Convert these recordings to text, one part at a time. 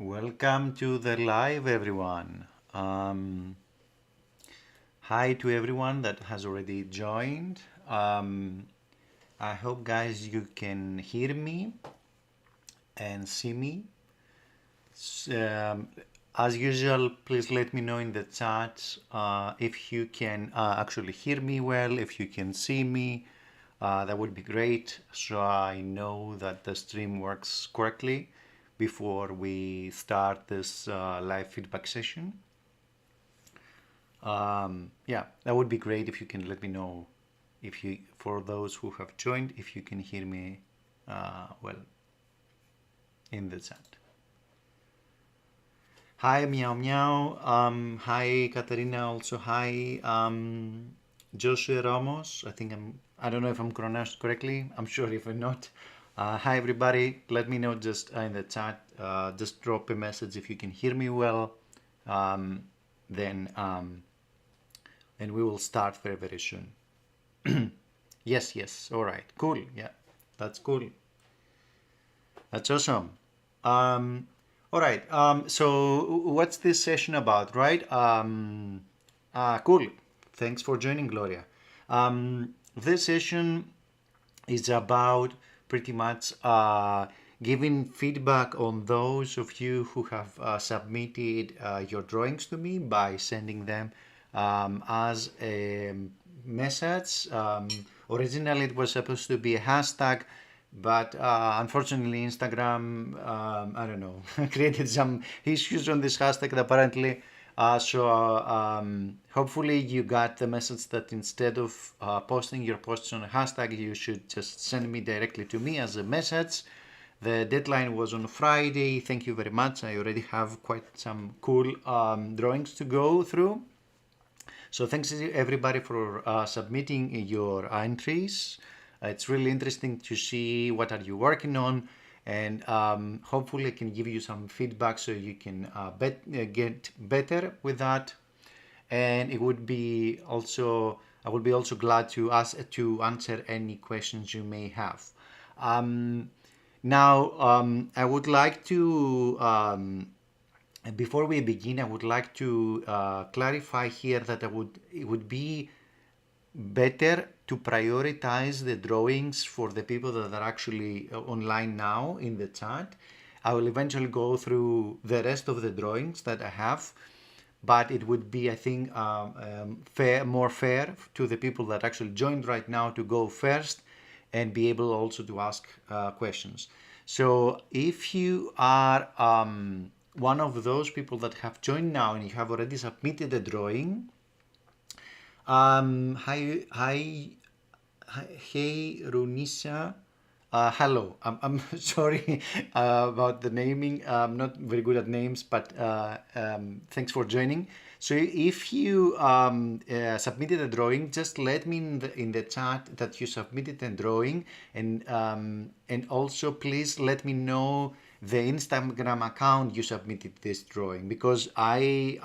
Welcome to the live, everyone. Hi to everyone that has already joined. I hope, guys, you can hear me and see me. Um, as usual, please let me know in the chat if you can actually hear me well, if you can see me. That would be great, so I know that the stream works correctly before we start this live feedback session. Yeah, that would be great if you can let me know if you, for those who have joined, if you can hear me well in the chat. Hi, Meow Meow. Hi, Katerina. Also, hi, Joshua Ramos. I don't know if I'm pronounced correctly. I'm sure if I'm not. Hi, everybody. Let me know just in the chat. Just drop a message if you can hear me well. Then we will start very, very soon. Yes, yes. All right. Cool. Yeah, that's cool. That's awesome. All right. So what's this session about, right? Cool. Thanks for joining, Gloria. This session is about pretty much giving feedback on those of you who have submitted your drawings to me by sending them as a message. Originally, it was supposed to be a hashtag, but unfortunately, Instagram, I don't know, created some issues on this hashtag apparently. Hopefully you got the message that instead of posting your posts on a hashtag, you should just send me directly to me as a message. The deadline was on Friday. Thank you very much. I already have quite some cool drawings to go through. So thanks everybody for submitting your entries. It's really interesting to see what are you working on, and hopefully I can give you some feedback so you can get better with that. And it would be also, I would be also glad to answer any questions you may have. Now I would like to And before we begin, I would like to clarify here that it would be better to prioritize the drawings for the people that are actually online now in the chat. I will eventually go through the rest of the drawings that I have, but it would be, I think, more fair to the people that actually joined right now to go first and be able also to ask questions. So if you are one of those people that have joined now and you have already submitted a drawing, hey, Runisa. Hello. I'm sorry about the naming. I'm not very good at names, but thanks for joining. So if you submitted a drawing, just let me in the chat that you submitted a drawing, and also please let me know the Instagram account you submitted this drawing, because I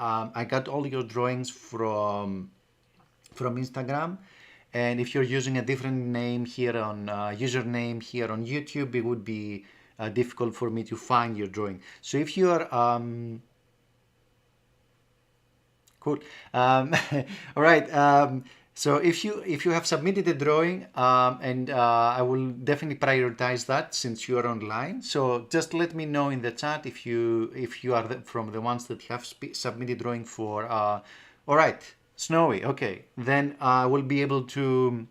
got all your drawings from Instagram. And if you're using a different name here on username here on YouTube, it would be difficult for me to find your drawing. So if you are cool, all right. So if you have submitted a drawing, and I will definitely prioritize that since you are online. So just let me know in the chat if you are from the ones that have submitted drawing for. All right. Snowy, okay. Then I will be able to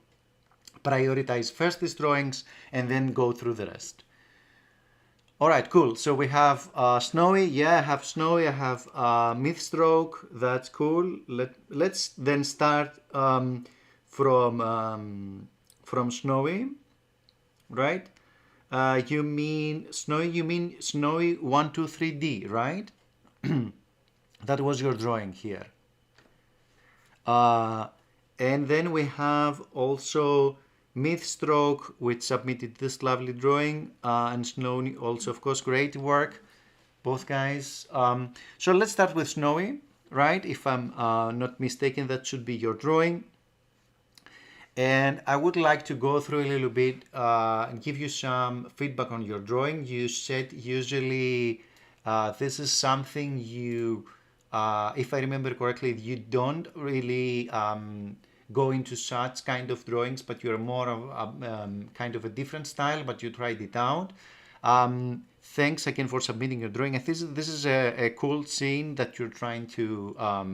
prioritize first these drawings and then go through the rest. All right, cool. So we have Snowy. Yeah, I have Snowy. I have Mythstroke. That's cool. Let's then start from Snowy, right? You mean Snowy? You mean Snowy 123D, right? That was your drawing here. And then we have also Mythstroke, which submitted this lovely drawing, and Snowy also, of course, great work, both guys. So let's start with Snowy, right? If I'm not mistaken, that should be your drawing. And I would like to go through a little bit and give you some feedback on your drawing. You said usually this is something you, if I remember correctly, you don't really go into such kind of drawings, but you're more of kind of a different style, but you tried it out. Thanks again for submitting your drawing. I think this is a cool scene that you're trying to... all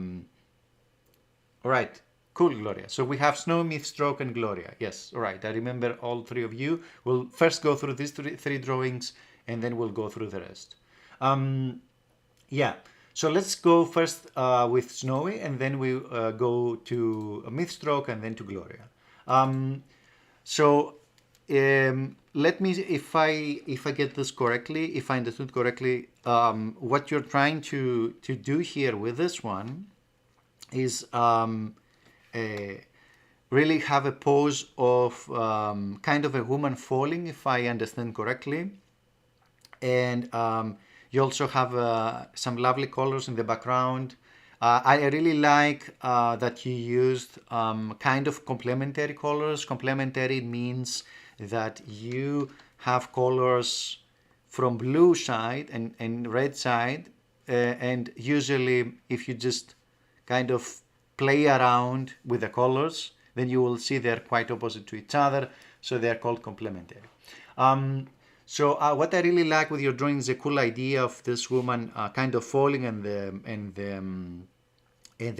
right. Cool, Gloria. So we have Snow, Mythstroke, and Gloria. Yes, all right. I remember all three of you. We'll first go through these three drawings, and then we'll go through the rest. Yeah. So let's go first with Snowy, and then we go to Mythstroke, and then to Gloria. Let me, if I get this correctly, if I understood correctly, what you're trying to do here with this one is really have a pose of kind of a woman falling, if I understand correctly. And you also have some lovely colors in the background. I really like that you used kind of complementary colors. Complementary means that you have colors from blue side and red side. And usually if you just kind of play around with the colors, then you will see they're quite opposite to each other, so they're called complementary. So what I really like with your drawing is a cool idea of this woman kind of falling and the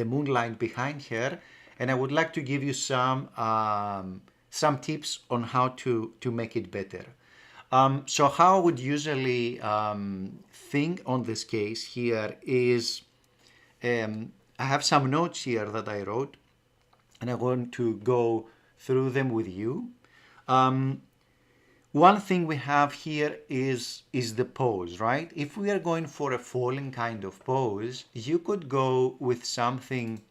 moonlight behind her, and I would like to give you some tips on how to make it better. So how I would usually think on this case here is I have some notes here that I wrote, and I want to go through them with you. One thing we have here is the pose, right? If we are going for a falling kind of pose, you could go with something,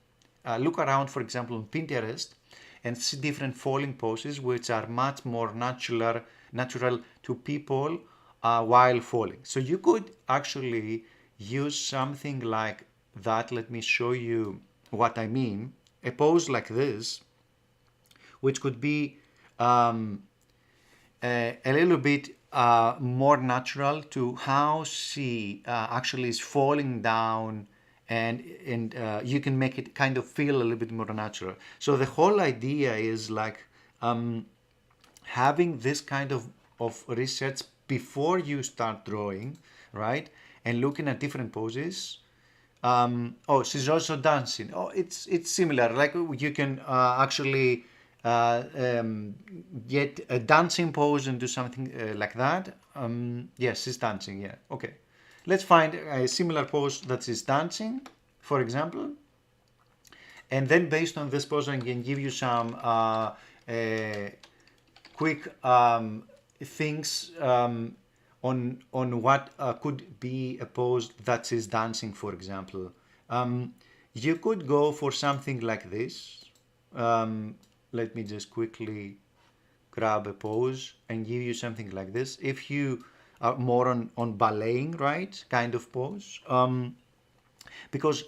look around, for example, on Pinterest, and see different falling poses which are much more natural to people while falling. So you could actually use something like that. Let me show you what I mean. A pose like this, which could be a little bit more natural to how she actually is falling down, and you can make it kind of feel a little bit more natural. So the whole idea is like having this kind of research before you start drawing, right? And looking at different poses. Oh, she's also dancing. Oh, it's similar. Like you can actually get a dancing pose and do something like that. Yes, she's dancing. Yeah. Okay. Let's find a similar pose that is dancing, for example, and then based on this pose, I can give you some quick things on what could be a pose that is dancing, for example. You could go for something like this. Let me just quickly grab a pose and give you something like this. If you are more on balleting, right, kind of pose. Because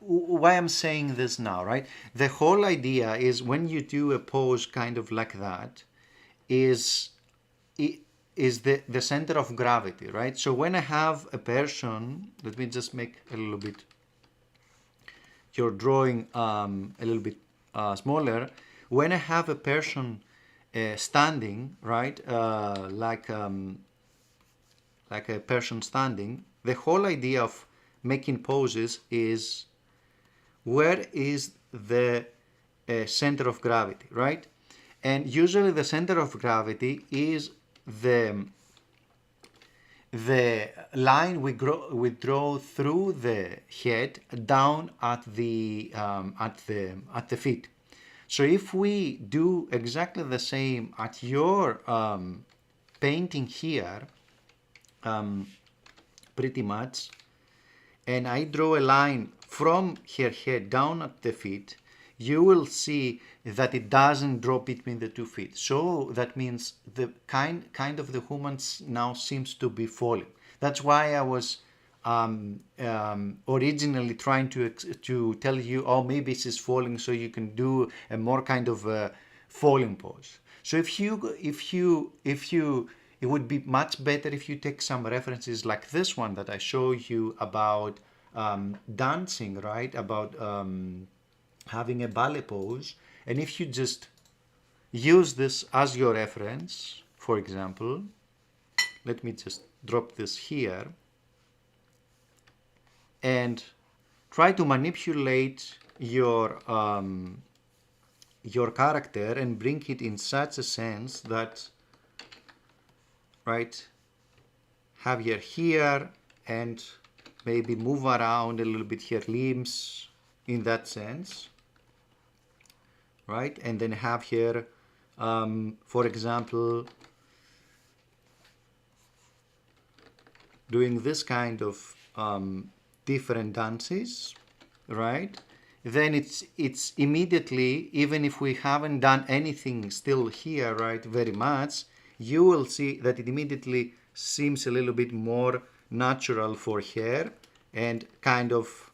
why I'm saying this now, right? The whole idea is when you do a pose kind of like that, is the center of gravity, right? So when I have a person, let me just make a little bit your drawing a little bit smaller. When I have a person standing, right, like a person standing, the whole idea of making poses is where is the center of gravity, right? And usually the center of gravity is the line we draw through the head down at the feet. So if we do exactly the same at your painting here, pretty much, and I draw a line from her head down at the feet, you will see that it doesn't drop between the 2 feet. So that means the kind of the woman now seems to be falling. That's why I was originally trying to tell you, oh, maybe she's falling, so you can do a more kind of falling pose. So it would be much better if you take some references like this one that I show you about dancing, right? About having a ballet pose. And if you just use this as your reference, for example, let me just drop this here and try to manipulate your character and bring it in such a sense that, right, have her here and maybe move around a little bit her limbs in that sense, right? And then have here, for example, doing this kind of different dances, right? Then it's immediately, even if we haven't done anything still here, right, very much, you will see that it immediately seems a little bit more natural for her and kind of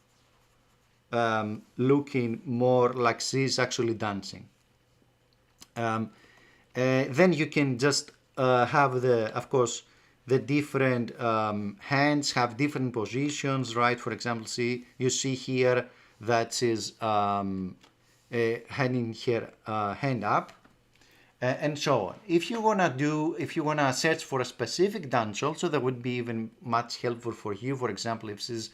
looking more like she's actually dancing. Then you can just have of course, the different hands have different positions, right? For example, you see here that she's handing her hand up, and so on. If you wanna search for a specific dance, also that would be even much helpful for you. For example, if she's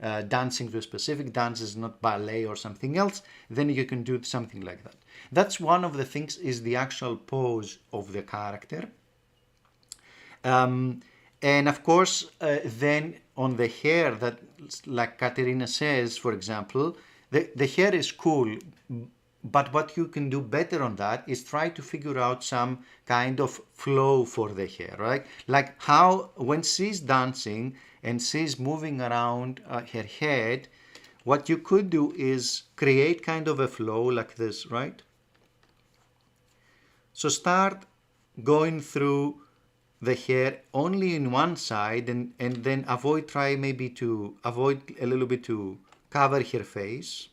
dancing to a specific dance, is not ballet or something else, then you can do something like that. That's one of the things, is the actual pose of the character. And of course, then on the hair, that, like Katerina says, for example, the hair is cool, but what you can do better on that is try to figure out some kind of flow for the hair, right? Like how, when she's dancing and she's moving around her head, what you could do is create kind of a flow like this, right? So start going through the hair only in one side, and then try maybe to avoid a little bit to cover her face,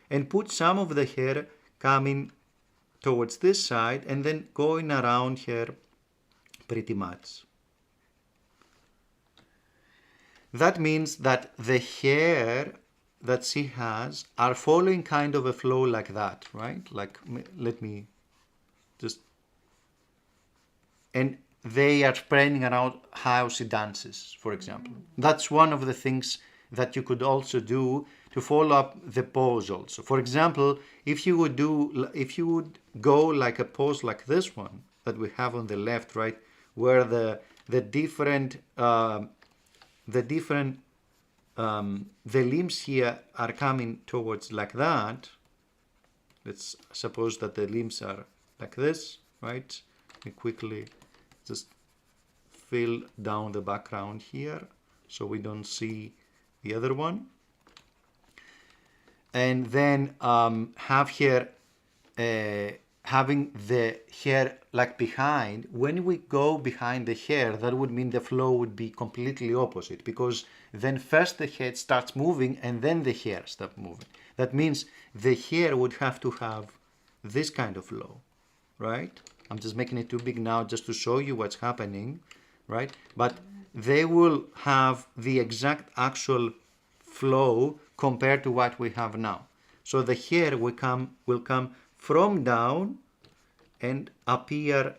and put some of the hair coming towards this side and then going around here pretty much. That means that the hair that she has are following kind of a flow like that, right? Like, let me just, and they are spreading around how she dances, for example. That's one of the things that you could also do to follow up the pose also. For example, if you would go like a pose like this one that we have on the left, right, where the limbs here are coming towards like that. Let's suppose that the limbs are like this, right? And quickly just fill down the background here so we don't see the other one. And then have here having the hair like behind. When we go behind the hair, that would mean the flow would be completely opposite, because then first the head starts moving and then the hair starts moving. That means the hair would have to have this kind of flow, right? I'm just making it too big now just to show you what's happening, right? But they will have the exact actual flow compared to what we have now. So the hair will come from down and appear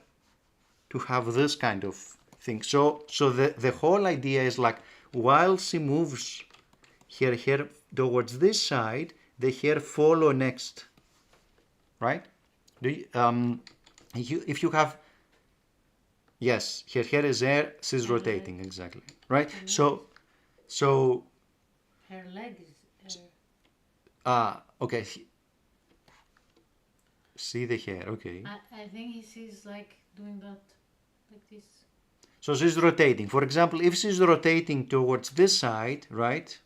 to have this kind of thing. So the whole idea is like, while she moves her hair towards this side, the hair follow next, right? If you have, yes, her hair is there, she's rotating, exactly, right? So her leg is okay. See the hair, okay. I think she's like doing that, like this. So she's rotating. For example, if she's rotating towards this side, right?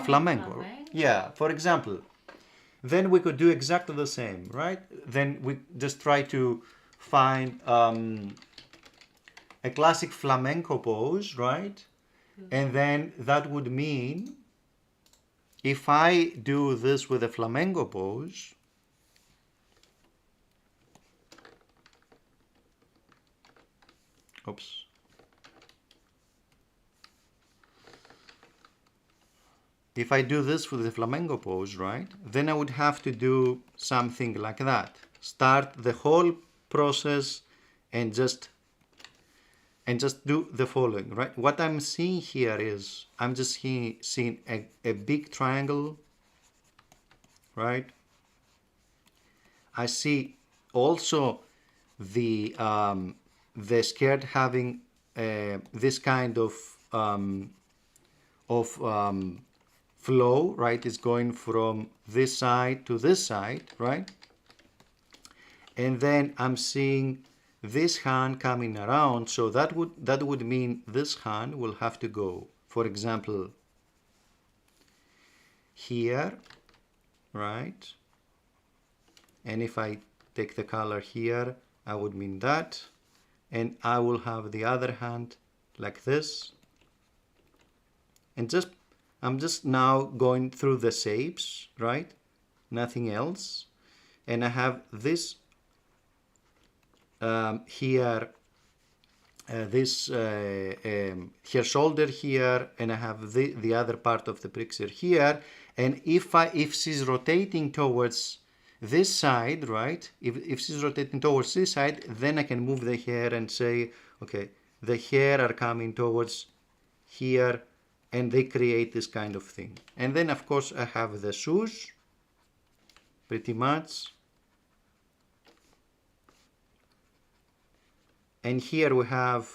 Flamenco. Yeah, for example. Then we could do exactly the same, right? Then we just try to find a classic flamenco pose, right? And then that would mean, if I do this with a flamenco pose, oops. If I do this with the flamenco pose, right, then I would have to do something like that. Start the whole process and just do the following, right? What I'm seeing here is, I'm just seeing a big triangle, right? I see also the skirt having this kind of flow, right? It's going from this side to this side, right? And then I'm seeing this hand coming around, so that would mean this hand will have to go, for example, here, right? And if I take the color here, I would mean that, and I will have the other hand like this, and I'm just now going through the shapes, right? Nothing else. And I have this here, her shoulder here, and I have the other part of the picture here. And if she's rotating towards this side, right? If she's rotating towards this side, then I can move the hair and say, okay, the hair are coming towards here, and they create this kind of thing. And then of course I have the shoes, pretty much. And here we have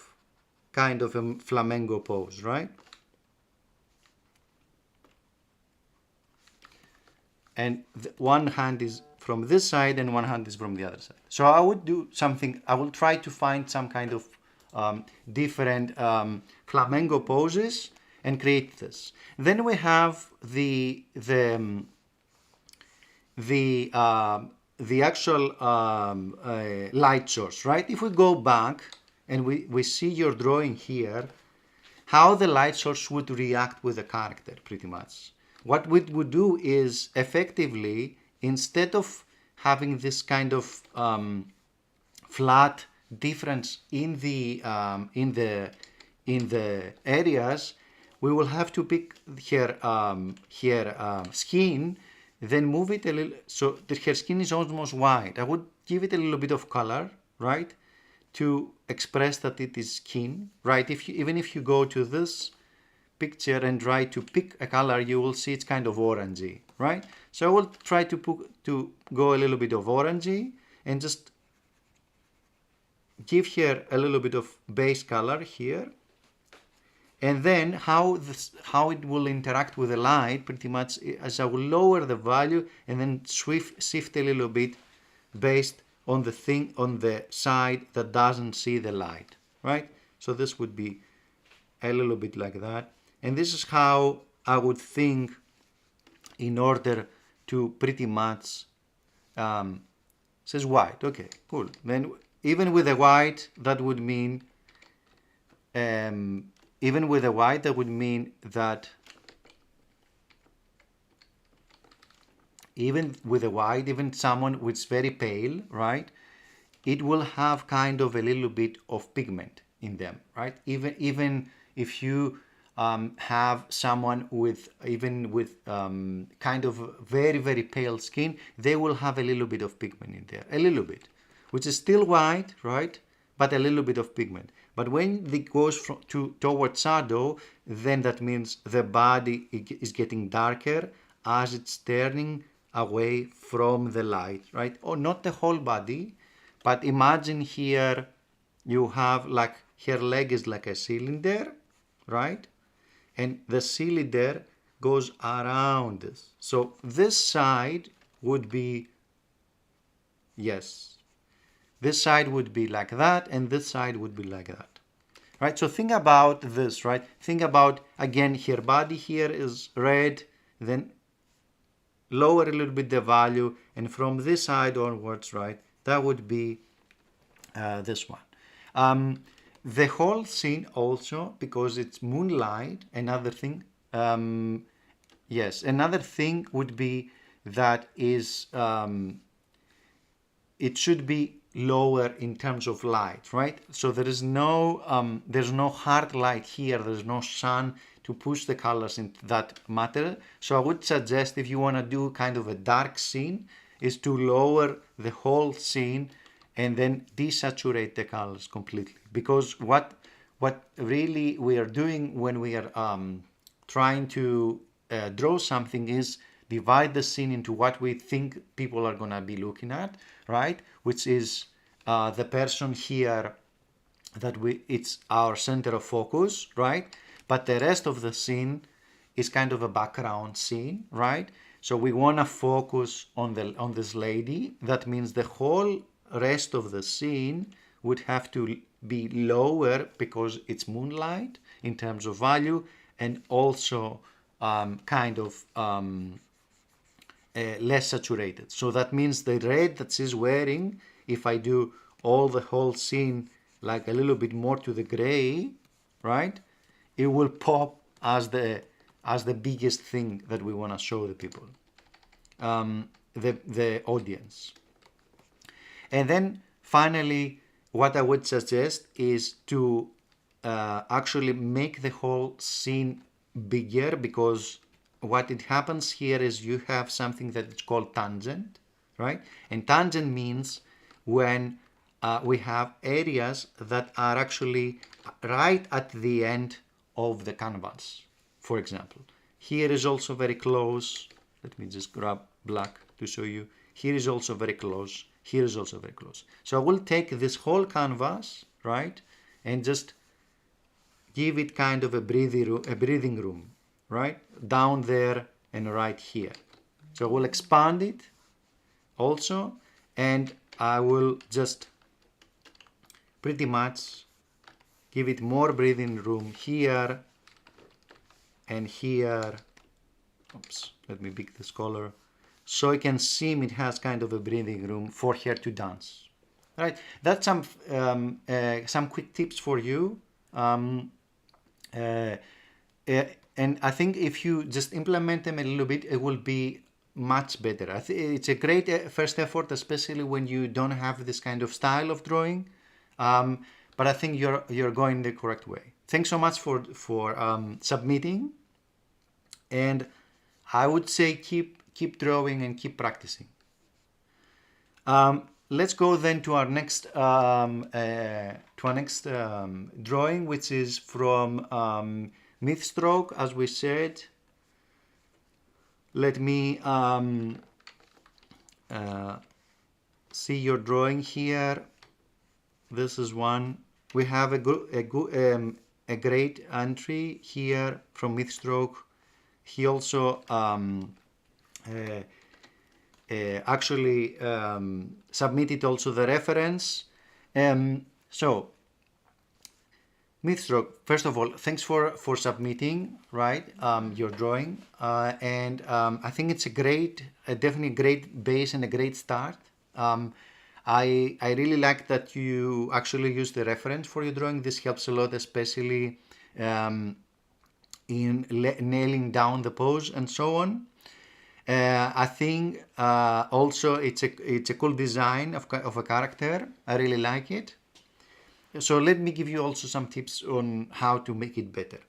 kind of a flamenco pose, right? And one hand is from this side and one hand is from the other side. So I would do something, I will try to find some kind of different flamenco poses and create this. Then we have the actual light source, right? If we go back and we see your drawing here, how the light source would react with the character, pretty much. What we would do is, effectively, instead of having this kind of flat difference in the areas, we will have to pick her skin, then move it a little so that her skin is almost white. I would give it a little bit of color, right, to express that it is skin, right? Even if you go to this picture and try to pick a color, you will see it's kind of orangey, right? So I will try to go a little bit of orangey and just give here a little bit of base color here. And then how it will interact with the light, pretty much as I will lower the value and then shift a little bit based on the side that doesn't see the light, right? So this would be a little bit like that. And this is how I would think in order to pretty much, says white, okay, cool. Then even with the white, that would mean, even with the white, that would mean that even with the white, even someone who's very pale, right, it will have kind of a little bit of pigment in them, right? Even if you have someone with kind of very, very pale skin, they will have a little bit of pigment in there, a little bit, which is still white, right? But a little bit of pigment. But when it goes towards shadow, then that means the body is getting darker as it's turning away from the light, right? Or not the whole body, but imagine here you have like her leg is like a cylinder, right? And the cylinder goes around this. So this side would be, yes, this side would be like that, and this side would be like that, right? So think about this, right? Think about, again, her body here is red, then lower a little bit the value, and from this side onwards, right, that would be this one. The whole scene also, because it's moonlight, another thing, yes, another thing would be that is, it should be lower in terms of light, right? So there's no hard light here, there's no sun to push the colors into that matter. So I would suggest, if you want to do kind of a dark scene, is to lower the whole scene and then desaturate the colors completely. Because what really we are doing when we are trying to draw something is divide the scene into what we think people are going to be looking at, right? Which is the person here that it's our center of focus, right? But the rest of the scene is kind of a background scene, right? So we want to focus on this lady. That means the whole rest of the scene would have to be lower because it's moonlight in terms of value, and also kind of less saturated. So that means the red that she's wearing, if I do the whole scene like a little bit more to the gray, right, it will pop as the biggest thing that we want to show the people, the audience. And then finally, what I would suggest is to actually make the whole scene bigger, because what it happens here is you have something that is called tangent, right? And tangent means when we have areas that are actually right at the end of the canvas. For example, here is also very close. Let me just grab black to show you. Here is also very close. Here is also very close. So I will take this whole canvas, right, and just give it kind of a breathing room, right, down there and right here. So I will expand it also, and I will just pretty much give it more breathing room here and here. Oops, let me pick this color. So you can see it has kind of a breathing room for her to dance. Right, that's some quick tips for you. And I think if you just implement them a little bit, it will be much better. I think it's a great first effort, especially when you don't have this kind of style of drawing. But I think you're going the correct way. Thanks so much for submitting, and I would say keep drawing and keep practicing. Let's go then to our next drawing, which is from Mythstroke, as we said. Let me see your drawing here. This is one. We have a great entry here from Mythstroke. He also actually submitted also the reference. So Mythstroke, first of all, thanks for submitting, right, your drawing, and I think it's definitely a great base and a great start. I really like that you actually use the reference for your drawing. This helps a lot, especially in nailing down the pose and so on. I think also it's a cool design of a character. I really like it. So let me give you also some tips on how to make it better.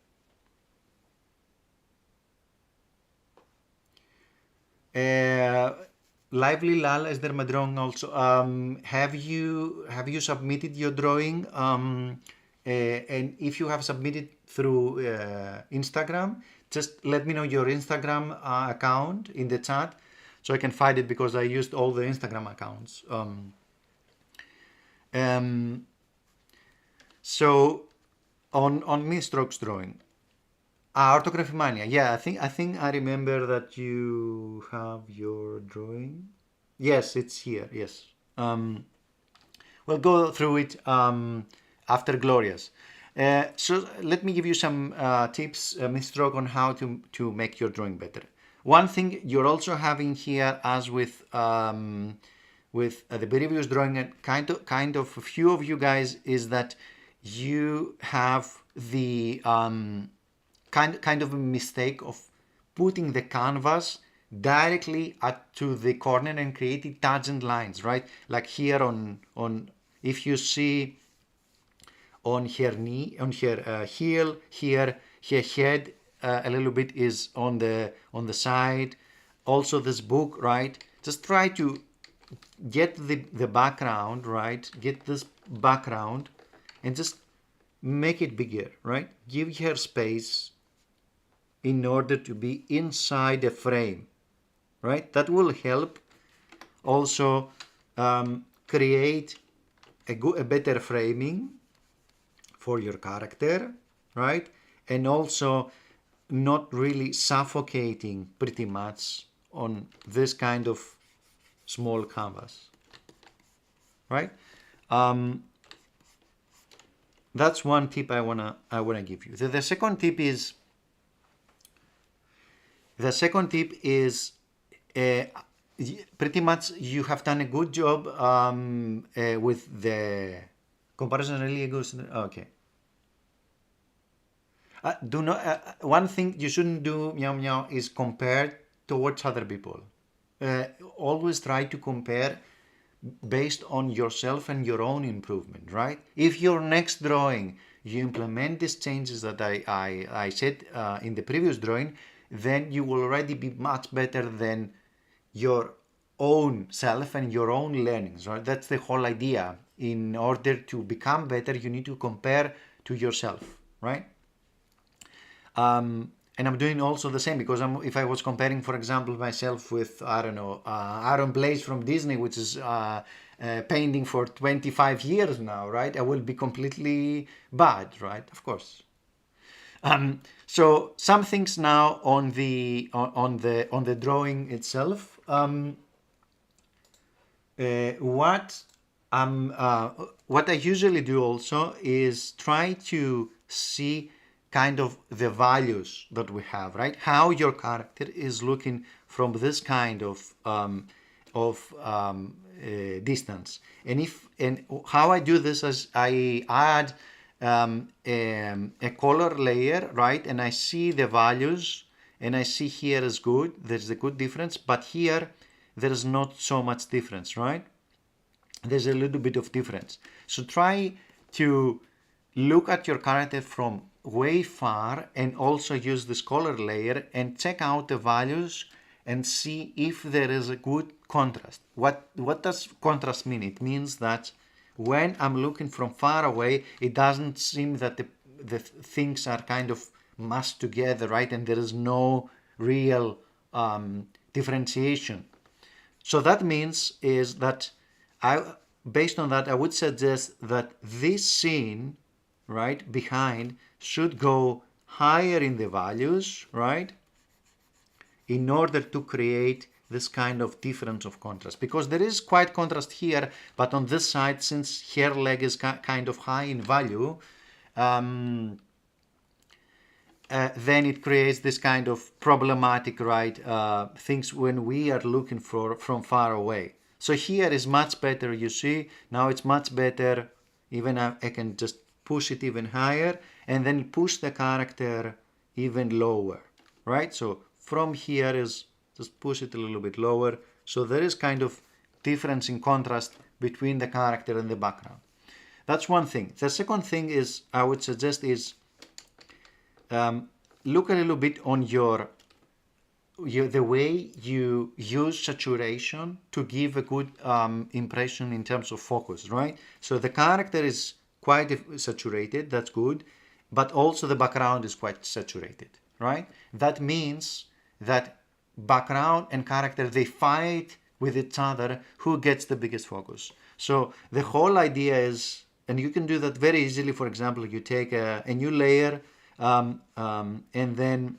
Lively Lal is there my drawing also. Have you submitted your drawing? And if you have submitted through Instagram, just let me know your Instagram account in the chat so I can find it, because I used all the Instagram accounts. So on Mythstroke's drawing, Orthography Mania. Yeah, I think I remember that you have your drawing. Yes, it's here. Yes. We'll go through it after Gloria's. So let me give you some tips, Mythstroke, on how to make your drawing better. One thing you're also having here, as with the previous drawing, and kind of a few of you guys, is that you have the kind of a mistake of putting the canvas directly to the corner and creating tangent lines, right? Like here on if you see on her knee, on her heel, here her head a little bit is on the side. Also this book, right? Just try to get the background, right? Get this background and just make it bigger, right? Give her space in order to be inside a frame, right? That will help also create a better framing for your character, right? And also not really suffocating pretty much on this kind of small canvas, right? That's one tip I wanna give you. The second tip is pretty much you have done a good job with the comparison. Really goes. Okay. Do not. One thing you shouldn't do, meow meow, is compare towards other people. Always try to compare based on yourself and your own improvement, right? If your next drawing you implement these changes that I said in the previous drawing, then you will already be much better than your own self and your own learnings, right? That's the whole idea. In order to become better, you need to compare to yourself, right? And I'm doing also the same, because if I was comparing, for example, myself with, I don't know, Aaron Blaise from Disney, which is painting for 25 years now, right? I will be completely bad, right? Of course. So some things now on the drawing itself. What I usually do also is try to see kind of the values that we have, right? How your character is looking from this kind of distance, and how I do this is I add a color layer, right? And I see the values, and I see here is good, there's a good difference, but here there is not so much difference, right? There's a little bit of difference. So try to look at your character from way far and also use this color layer and check out the values and see if there is a good contrast. What does contrast mean? It means that when I'm looking from far away, it doesn't seem that the things are kind of mashed together, right? And there is no real differentiation. So that means is that based on that, I would suggest that this scene, right, behind should go higher in the values, right, in order to create this kind of difference of contrast. Because there is quite contrast here, but on this side, since her leg is kind of high in value, then it creates this kind of problematic, right, things when we are looking for from far away. So here is much better, you see, now it's much better, even I can just push it even higher and then push the character even lower, right? So from here is just push it a little bit lower. So there is kind of difference in contrast between the character and the background. That's one thing. The second thing is, I would suggest is look a little bit on the way you use saturation to give a good impression in terms of focus, right? So the character is quite saturated, that's good, but also the background is quite saturated, right? That means that background and character, they fight with each other who gets the biggest focus. So the whole idea is, and you can do that very easily. For example, you take a new layer and then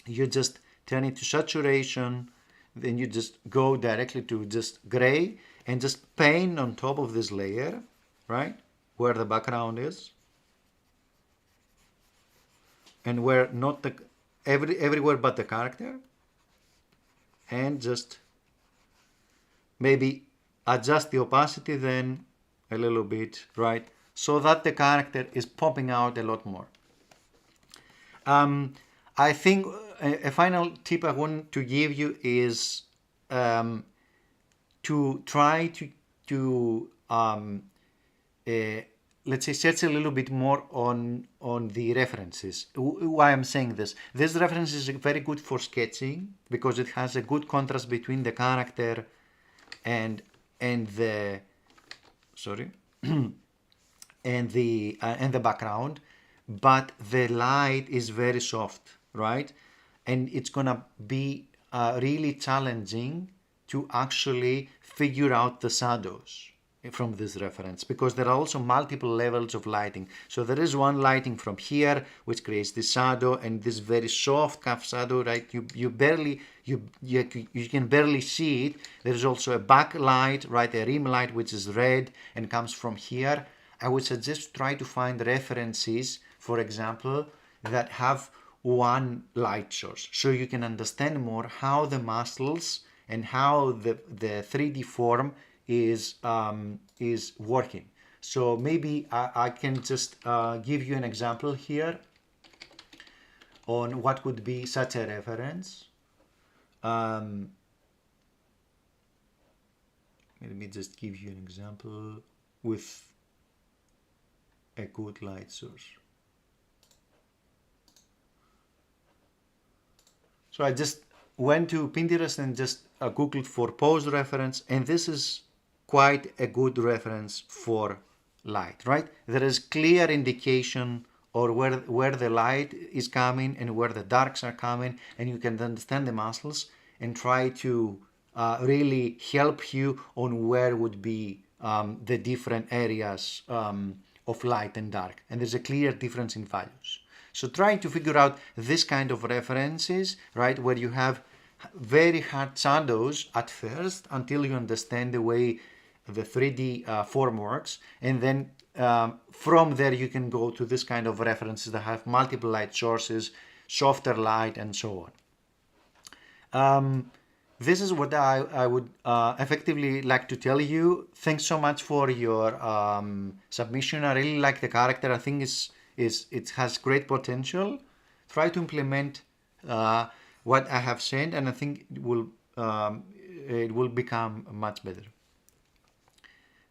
you just turn it to saturation, then you just go directly to just gray and just paint on top of this layer, right, where the background is and where not the everywhere but the character, and just maybe adjust the opacity then a little bit, right, so that the character is popping out a lot more. I think a final tip I want to give you is to try to let's say search a little bit more on the references. Why I'm saying this? This reference is very good for sketching because it has a good contrast between the character and the and the background, but the light is very soft, right? And it's gonna be really challenging to actually figure out the shadows from this reference, because there are also multiple levels of lighting. So there is one lighting from here which creates this shadow and this very soft calf shadow, right? You can barely see it. There is also a backlight, right, a rim light which is red and comes from here. I would suggest try to find references, for example, that have one light source, so you can understand more how the muscles and how the 3D form is working. So maybe I can just give you an example here on what would be such a reference. Let me just give you an example with a good light source. So I just went to Pinterest and just googled for pose reference, and this is quite a good reference for light, right? There is clear indication or where the light is coming and where the darks are coming, and you can understand the muscles and try to really help you on where would be the different areas of light and dark, and there's a clear difference in values. So trying to figure out this kind of references, right, where you have very hard shadows at first until you understand the way the 3D form works, and then from there you can go to this kind of references that have multiple light sources, softer light, and so on. This is what I would effectively like to tell you. Thanks so much for your submission. I really like the character. I think it has great potential. Try to implement what I have said, and I think it will become much better.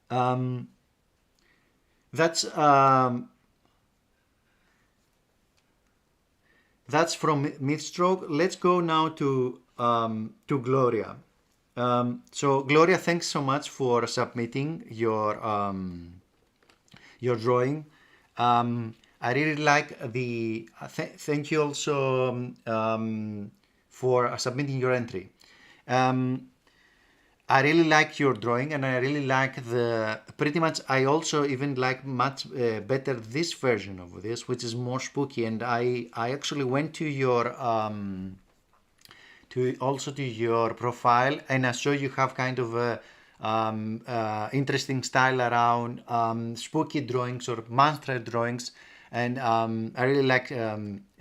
Um, that's That's from Mythstroke. Let's go now to Gloria. So Gloria, thanks so much for submitting your drawing. I really like thank you also for submitting your entry. Um, I really like your drawing, and I really like pretty much. I also even like much better this version of this, which is more spooky. And I actually went to your profile, and I saw you have kind of a interesting style around spooky drawings or monster drawings, and I really like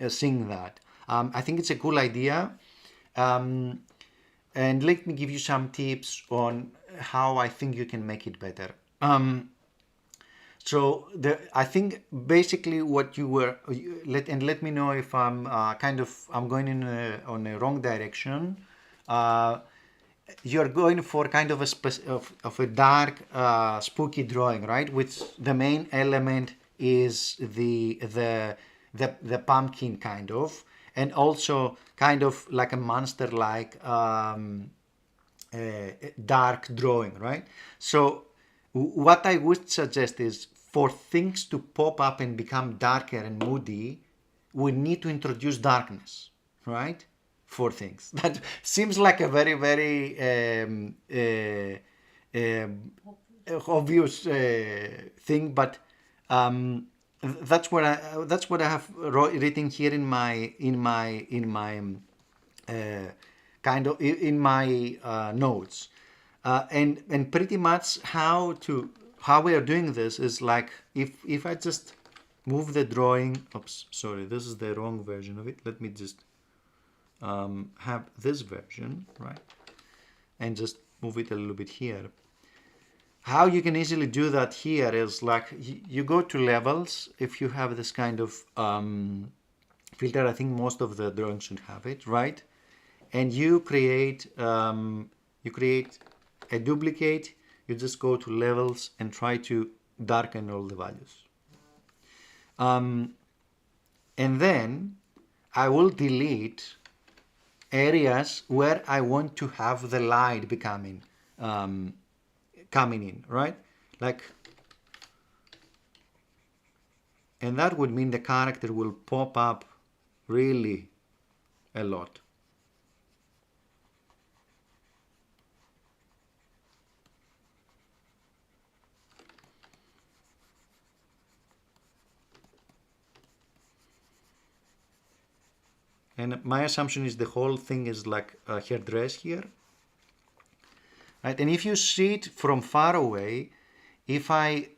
seeing that. I think it's a cool idea. Um, and let me give you some tips on how I think you can make it better. I think basically what you were let me know if I'm going on a wrong direction. Uh, you're going for kind of of a dark, spooky drawing, right? Which the main element is the pumpkin kind of, and also kind of like a monster like dark drawing, right? So what I would suggest is for things to pop up and become darker and moody, we need to introduce darkness, right? For things. That seems like a very, very obvious thing, but that's what I have written here uh, in my notes, and pretty much how we are doing this is like if I just move the drawing. Oops, sorry, this is the wrong version of it. Let me just have this version, right, and just move it a little bit here. How you can easily do that here is like you go to levels. If you have this kind of filter, I think most of the drawings should have it, right? And you create a duplicate. You just go to levels and try to darken all the values. And then I will delete areas where I want to have the light coming in, right? Like, and that would mean the character will pop up really a lot. And my assumption is the whole thing is like her dress here. Right? And if you see it from far away, if I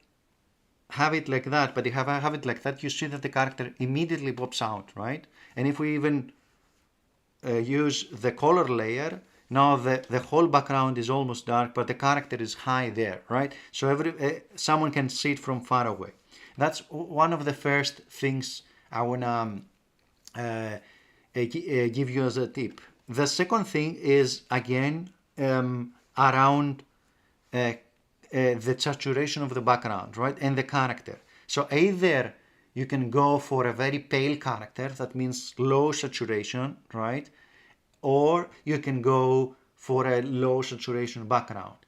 have it like that, but if I have it like that, you see that the character immediately pops out, right? And if we even use the color layer, now the whole background is almost dark, but the character is high there, right? So someone can see it from far away. That's one of the first things I wanna give you as a tip. The second thing is again around the saturation of the background, right, and the character. So either you can go for a very pale character, that means low saturation, right, or you can go for a low saturation background.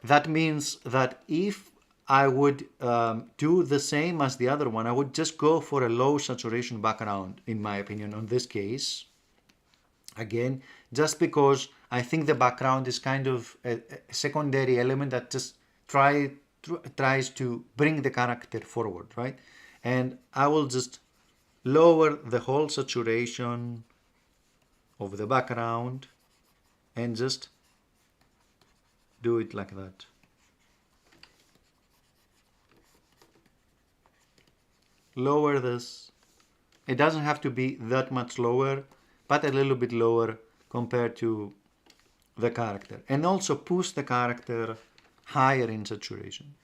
That means that if I would do the same as the other one, I would just go for a low saturation background, in my opinion, on this case. Again, just because I think the background is kind of a secondary element that just tries to bring the character forward, right? And I will just lower the whole saturation of the background and just do it like that. Lower this. It doesn't have to be that much lower, but a little bit lower compared to the character. And also push the character higher in saturation,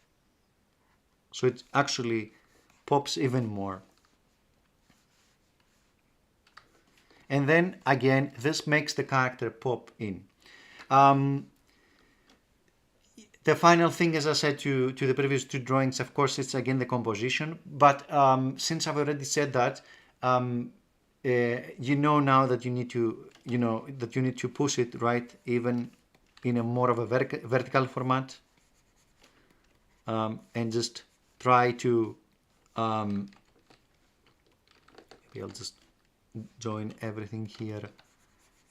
so it actually pops even more. And then again, this makes the character pop in. The final thing, as I said to the previous two drawings, of course, it's again the composition. But since I've already said that, you know now that you need to, that you need to push it, right, even in a more of a vertical format, and just try to, maybe I'll just join everything here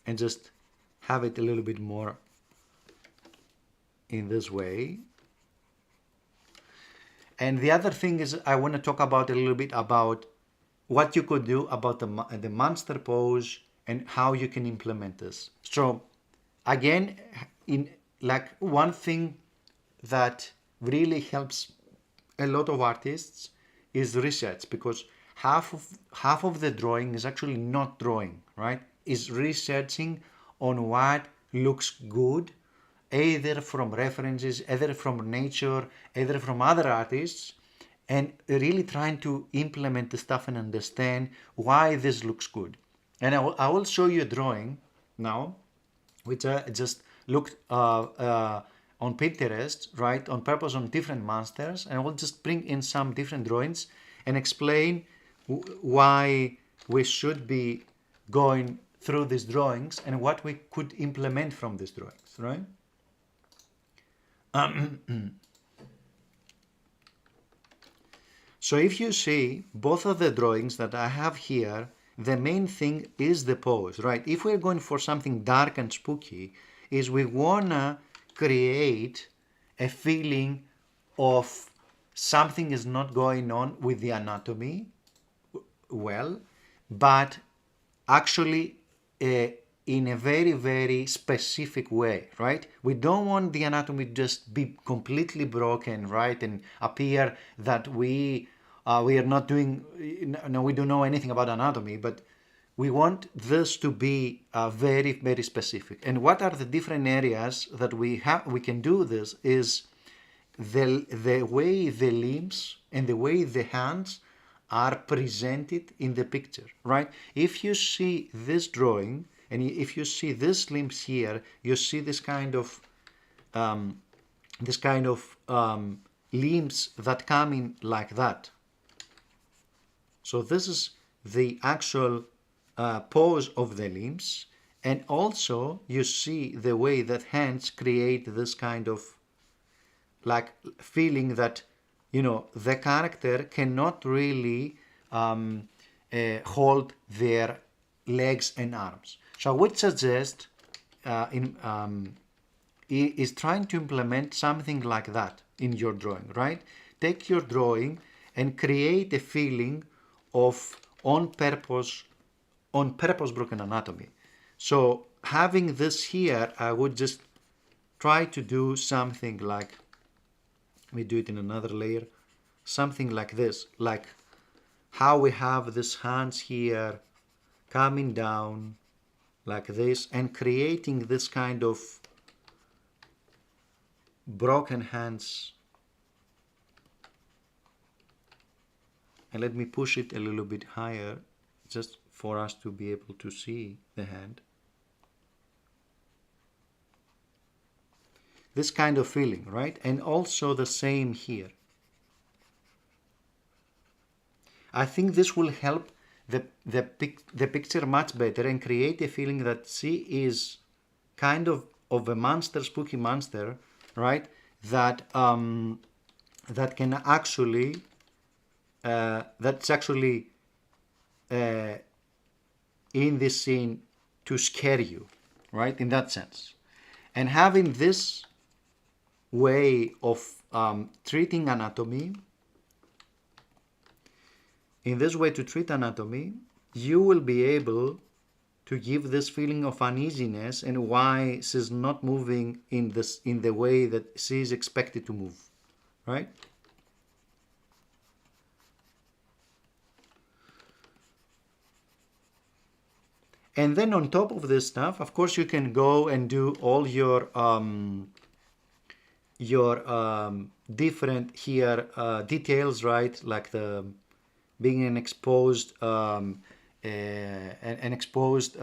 and just have it a little bit more in this way. And the other thing is I want to talk about a little bit about what you could do about the monster pose and how you can implement this. So again, in like one thing that really helps a lot of artists is research, because half of the drawing is actually not drawing, right? Is researching on what looks good, either from references, either from nature, either from other artists, and really trying to implement the stuff and understand why this looks good. And I will show you a drawing now, which I just looked on Pinterest, right, on purpose on different monsters, and I will just bring in some different drawings and explain why we should be going through these drawings and what we could implement from these drawings, right? So if you see both of the drawings that I have here, the main thing is the pose, right? If we're going for something dark and spooky, is we wanna create a feeling of something is not going on with the anatomy well, but actually in a very, very specific way, right? We don't want the anatomy to just be completely broken, right, and appear that we are not doing, no, we don't know anything about anatomy, but we want this to be very, very specific. And what are the different areas that we can do this is the way the limbs and the way the hands are presented in the picture, right? If you see this drawing and if you see these limbs here, you see this kind of limbs that come in like that. So this is the actual pose of the limbs, and also you see the way that hands create this kind of like feeling that, you know, the character cannot really hold their legs and arms. So I would suggest is trying to implement something like that in your drawing, right? Take your drawing and create a feeling of on purpose broken anatomy. So having this here, I would just try to do something like, let me do it in another layer, something like this, like how we have these hands here coming down like this and creating this kind of broken hands. And let me push it a little bit higher just for us to be able to see the hand. This kind of feeling, right? And also the same here. I think this will help the picture much better and create a feeling that she is kind of a monster, spooky monster, right? That that can actually that's actually in this scene to scare you, right? In that sense, and having this way of treating anatomy. In this way to treat anatomy, you will be able to give this feeling of uneasiness and why she's not moving in the way that she is expected to move, right? And then on top of this stuff, of course, you can go and do all your different here details, right? Like the being an exposed an exposed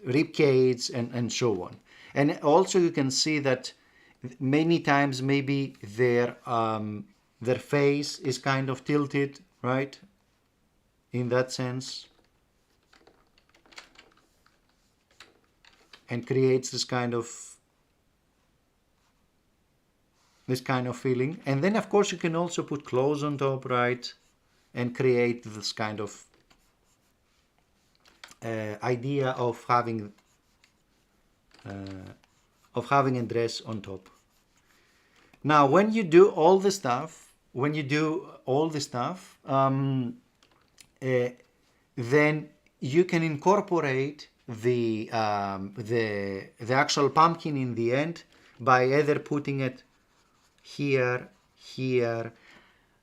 rib cage and so on. And also you can see that many times maybe their face is kind of tilted, right? In that sense, and creates this kind of feeling. And then of course you can also put clothes on top, right, and create this kind of idea of having a dress on top. Now when you do all the stuff, then you can incorporate the actual pumpkin in the end by either putting it here.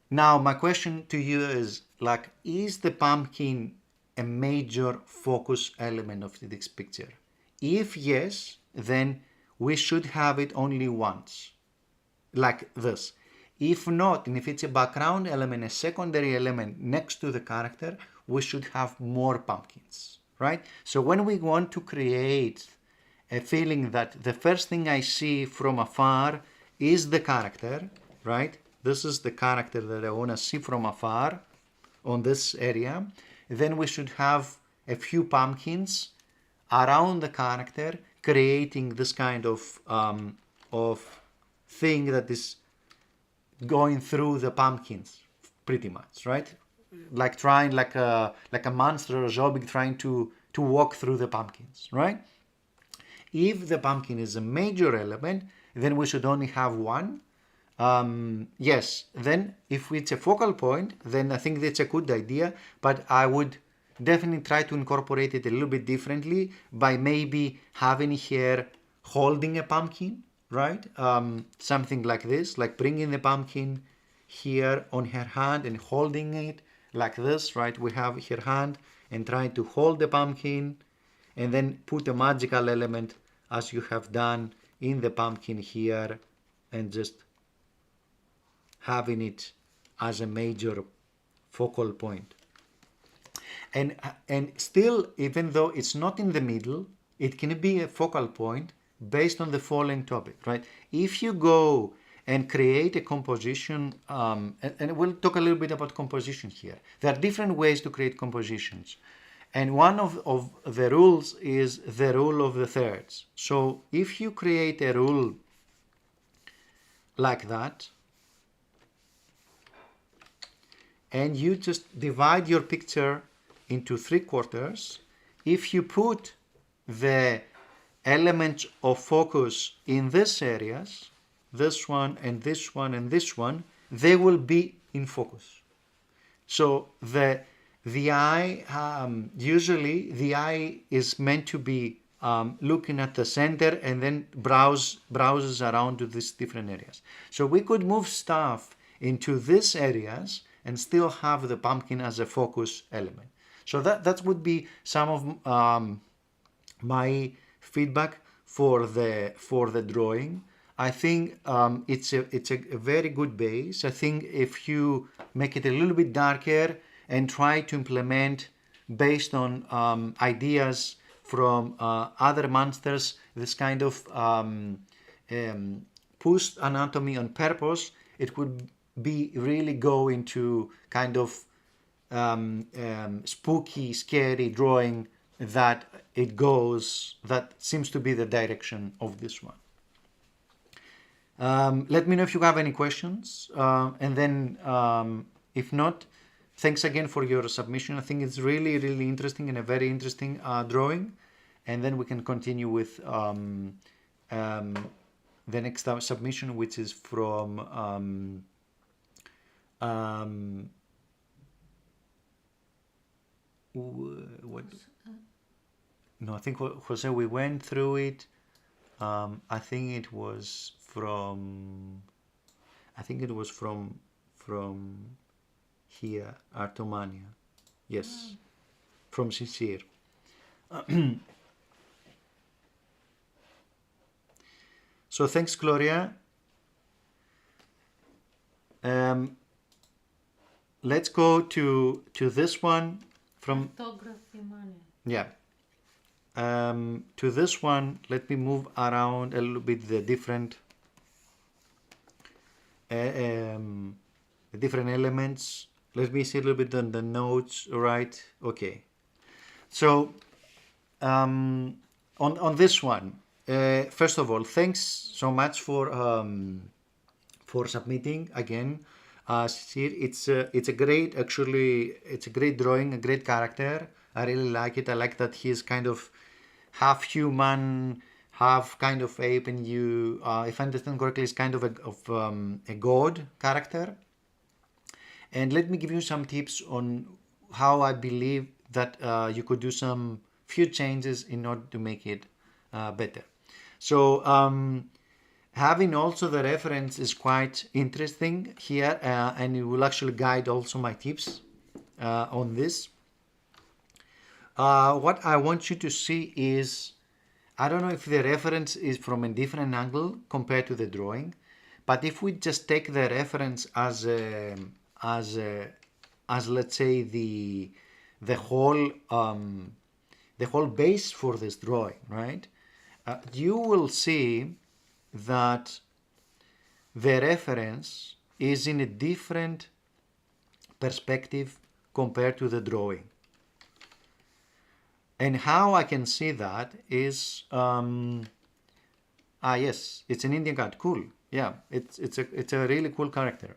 Now my question to you is, like, is the pumpkin a major focus element of this picture? If yes, then we should have it only once, like this. If not, and if it's a background element, a secondary element next to the character, we should have more pumpkins, right? So when we want to create a feeling that the first thing I see from afar is the character, right? This is the character that I want to see from afar on this area. Then we should have a few pumpkins around the character, creating this kind of thing that is going through the pumpkins, pretty much, right? Like trying, like a monster or zombie trying to walk through the pumpkins, right? If the pumpkin is a major element, then we should only have one. Yes, then if it's a focal point, then I think that's a good idea, but I would definitely try to incorporate it a little bit differently by maybe having here holding a pumpkin, right? Something like this, like bringing the pumpkin here on her hand and holding it like this, right? We have her hand and trying to hold the pumpkin, and then put a magical element as you have done in the pumpkin here, and just having it as a major focal point. And still, even though it's not in the middle, it can be a focal point based on the following topic, right? If you go and create a composition, and we'll talk a little bit about composition here. There are different ways to create compositions. And one of the rules is the rule of the thirds. So if you create a rule like that, and you just divide your picture into 3/4, if you put the elements of focus in these areas, this one and this one and this one, they will be in focus. So the eye, usually the eye is meant to be looking at the center and then browses around to these different areas. So we could move stuff into these areas and still have the pumpkin as a focus element. So that would be some of my feedback for the drawing. I think it's a very good base. I think if you make it a little bit darker and try to implement based on ideas from other monsters, this kind of pushed anatomy on purpose, it would be really go into kind of spooky, scary drawing that seems to be the direction of this one. Let me know if you have any questions, and then if not, thanks again for your submission. I think it's really, really interesting and a very interesting drawing, and then we can continue with the next submission, which is from what? No, I think Jose, we went through it. I think it was from here, Artomania. Yes, from Sincere. So thanks, Gloria. let's go to this one from, Photography manual. yeah. To this one, let me move around a little bit the different elements. Let me see a little bit on the notes, right? Okay. So on this one, first of all, thanks so much for submitting again. Sir, it's a great, actually, it's a great drawing, a great character. I really like it. I like that he's kind of half human, half kind of ape, and you, if I understand correctly, is kind of a god character. And let me give you some tips on how I believe that you could do some few changes in order to make it better. So having also the reference is quite interesting here, and it will actually guide also my tips on this. What I want you to see is, I don't know if the reference is from a different angle compared to the drawing, but if we just take the reference as let's say the whole base for this drawing, right? You will see that the reference is in a different perspective compared to the drawing. And how I can see that is, yes, it's an Indian cat. Cool. Yeah, it's a really cool character.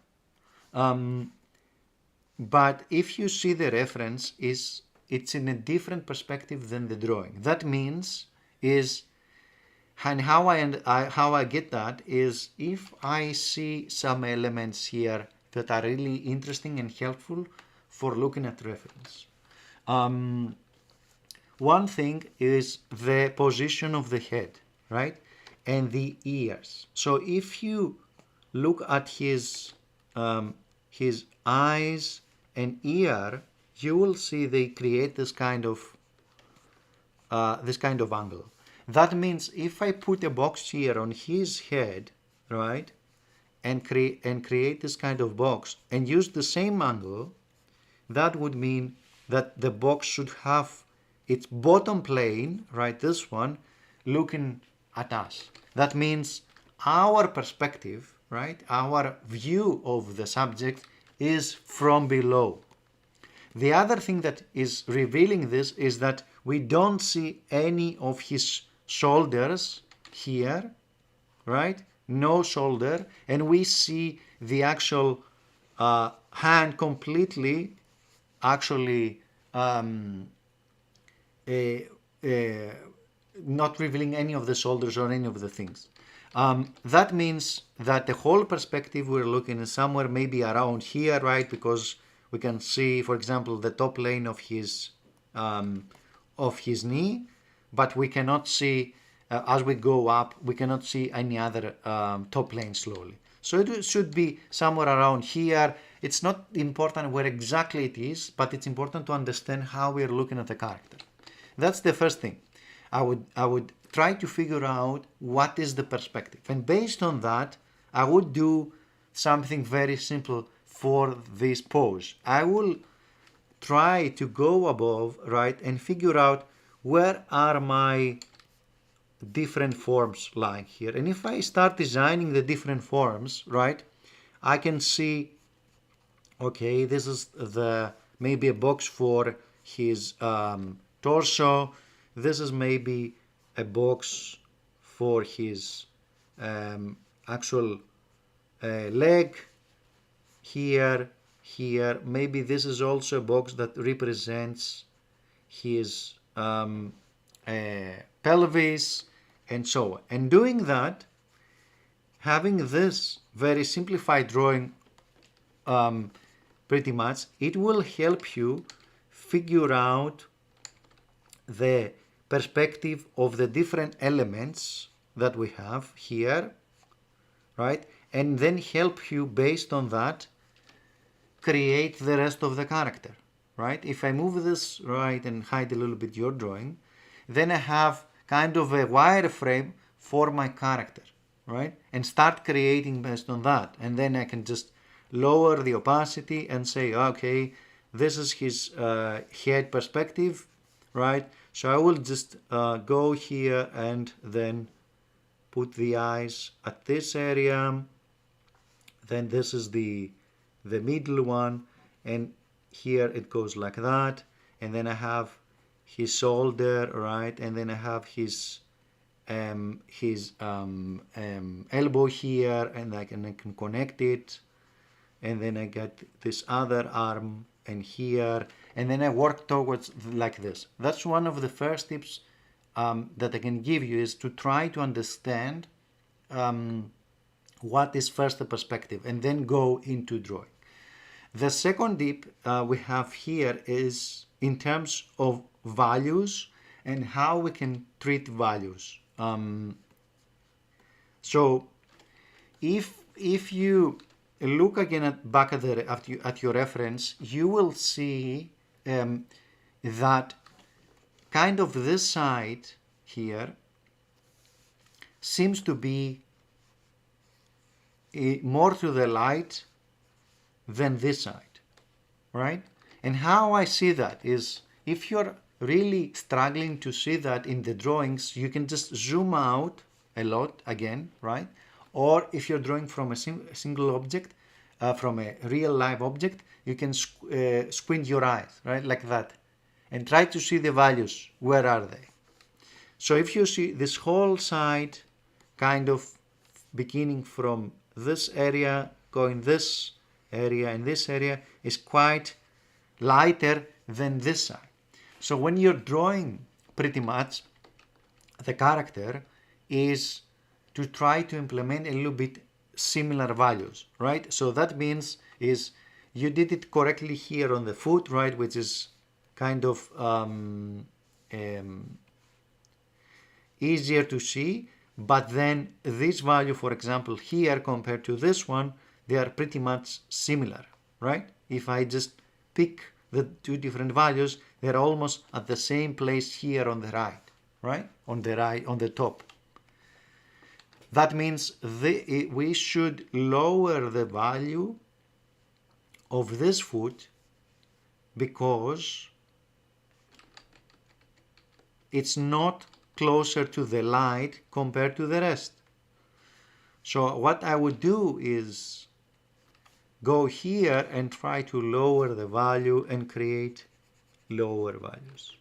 But if you see the reference, it's in a different perspective than the drawing. That means is, and how I get that is, if I see some elements here that are really interesting and helpful for looking at reference. One thing is the position of the head, right? And the ears. So if you look at his eyes and ear, you will see they create this kind of angle. That means if I put a box here on his head, right, and create this kind of box and use the same angle, that would mean that the box should have its bottom plane, right, this one, looking at us. That means our perspective, right, our view of the subject is from below. The other thing that is revealing this is that we don't see any of his shoulders here, right? No shoulder, and we see the actual hand completely, actually not revealing any of the shoulders or any of the things. That means that the whole perspective we're looking at somewhere maybe around here, right? Because we can see, for example, the top plane of his knee, but we cannot see, as we go up, we cannot see any other top plane slowly. So it should be somewhere around here. It's not important where exactly it is, but it's important to understand how we're looking at the character. That's the first thing. I would try to figure out what is the perspective. And based on that, I would do something very simple for this pose. I will try to go above, right, and figure out where are my different forms lying here. And if I start designing the different forms, right, I can see, okay, this is maybe a box for his torso. This is maybe a box for his actual leg. Here. Maybe this is also a box that represents his pelvis, and so on. And doing that, having this very simplified drawing, pretty much, it will help you figure out the perspective of the different elements that we have here, right? And then help you, based on that, create the rest of the character, right? If I move this right and hide a little bit your drawing, then I have kind of a wireframe for my character, right? And start creating based on that. And then I can just lower the opacity and say, okay, this is his head perspective, right? So I will just go here and then put the eyes at this area. Then this is the middle one, and here it goes like that. And then I have his shoulder, right? And then I have his elbow here, and I can connect it. And then I get this other arm and here, and then I work towards like this. That's one of the first tips that I can give you, is to try to understand what is first the perspective and then go into drawing. The second tip we have here is in terms of values and how we can treat values. So if you look again back at your reference, you will see that kind of this side here seems to be more to the light than this side, right? And how I see that is, if you're really struggling to see that in the drawings, you can just zoom out a lot again, right? Or if you're drawing from a single object, from a real live object, you can squint your eyes, right? Like that. And try to see the values. Where are they? So if you see this whole side kind of beginning from this area, going this area and this area, is quite lighter than this side. So when you're drawing, pretty much the character is to try to implement a little bit similar values, right? So that means is you did it correctly here on the foot, right, which is kind of easier to see, but then this value, for example, here compared to this one, they are pretty much similar, right? If I just pick the two different values, they're almost at the same place here on the right, right? On the top. That means we should lower the value of this foot because it's not closer to the light compared to the rest. So what I would do is go here and try to lower the value and create lower values.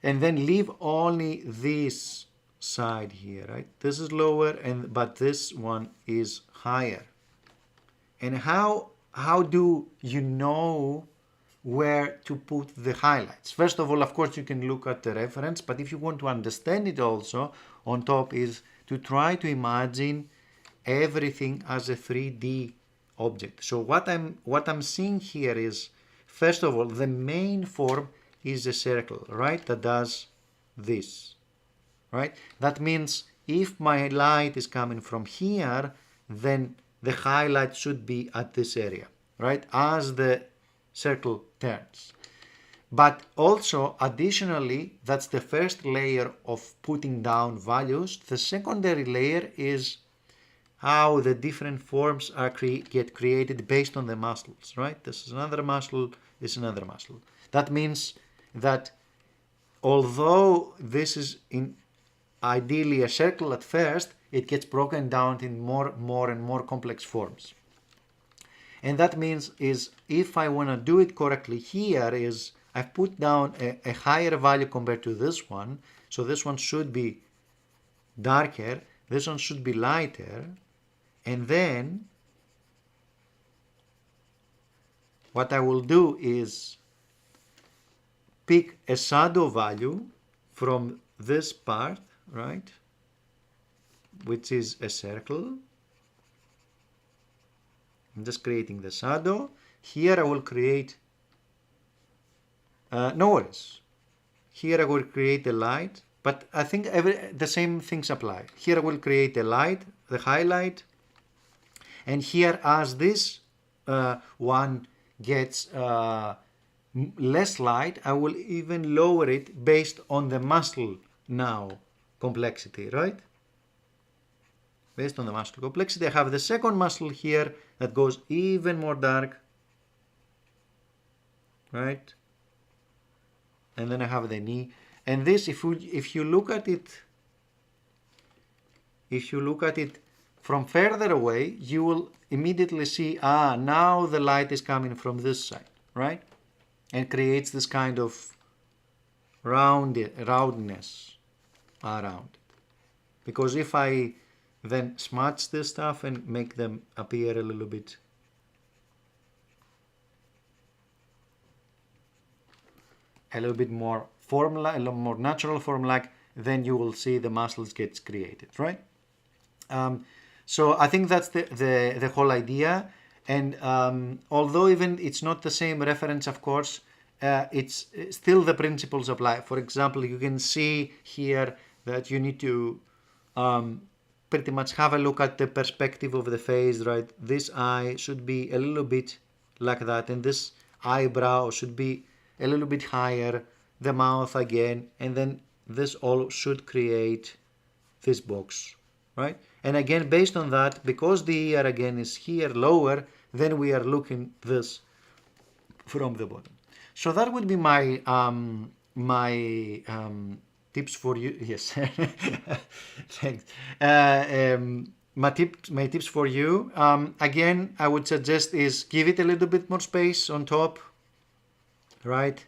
And then leave only this side here, right? This is lower, but this one is higher. And how do you know where to put the highlights? First of all, of course, you can look at the reference, but if you want to understand it also, on top is to try to imagine everything as a 3D object. So what I'm seeing here is, first of all, the main form is a circle, right, that does this, right? That means if my light is coming from here, then the highlight should be at this area, right, as the circle turns. But also, additionally, that's the first layer of putting down values. The secondary layer is how the different forms are get created based on the muscles, right? This is another muscle, this is another muscle. That means that although this is ideally a circle at first, it gets broken down in more and more complex forms. And that means is, if I want to do it correctly here, is I've put down a higher value compared to this one. So this one should be darker, this one should be lighter. And then what I will do is pick a shadow value from this part, right, which is a circle. I'm just creating the shadow. Here I will create, no worries. Here I will create the light, but I think the same things apply. Here I will create the light, the highlight, and here as this one gets less light, I will even lower it based on the muscle now complexity, right? based on the muscle complexity. I have the second muscle here that goes even more dark, right? And then I have the knee. And this, if you look at it, from further away, you will immediately see, now the light is coming from this side, right? And creates this kind of roundness around it. Because if I then smudge this stuff and make them appear a little bit more form-like, a little more natural form-like, then you will see the muscles gets created, right? So I think that's the whole idea. And although even it's not the same reference, of course, it's still the principles apply. For example, you can see here that you need to pretty much have a look at the perspective of the face, right? This eye should be a little bit like that, and this eyebrow should be a little bit higher, the mouth again, and then this all should create this box, right? And again, based on that, because the ear again is here lower, then we are looking this from the bottom. So that would be my tips for you. Yes, thanks. My tips for you. Again, I would suggest is give it a little bit more space on top, right?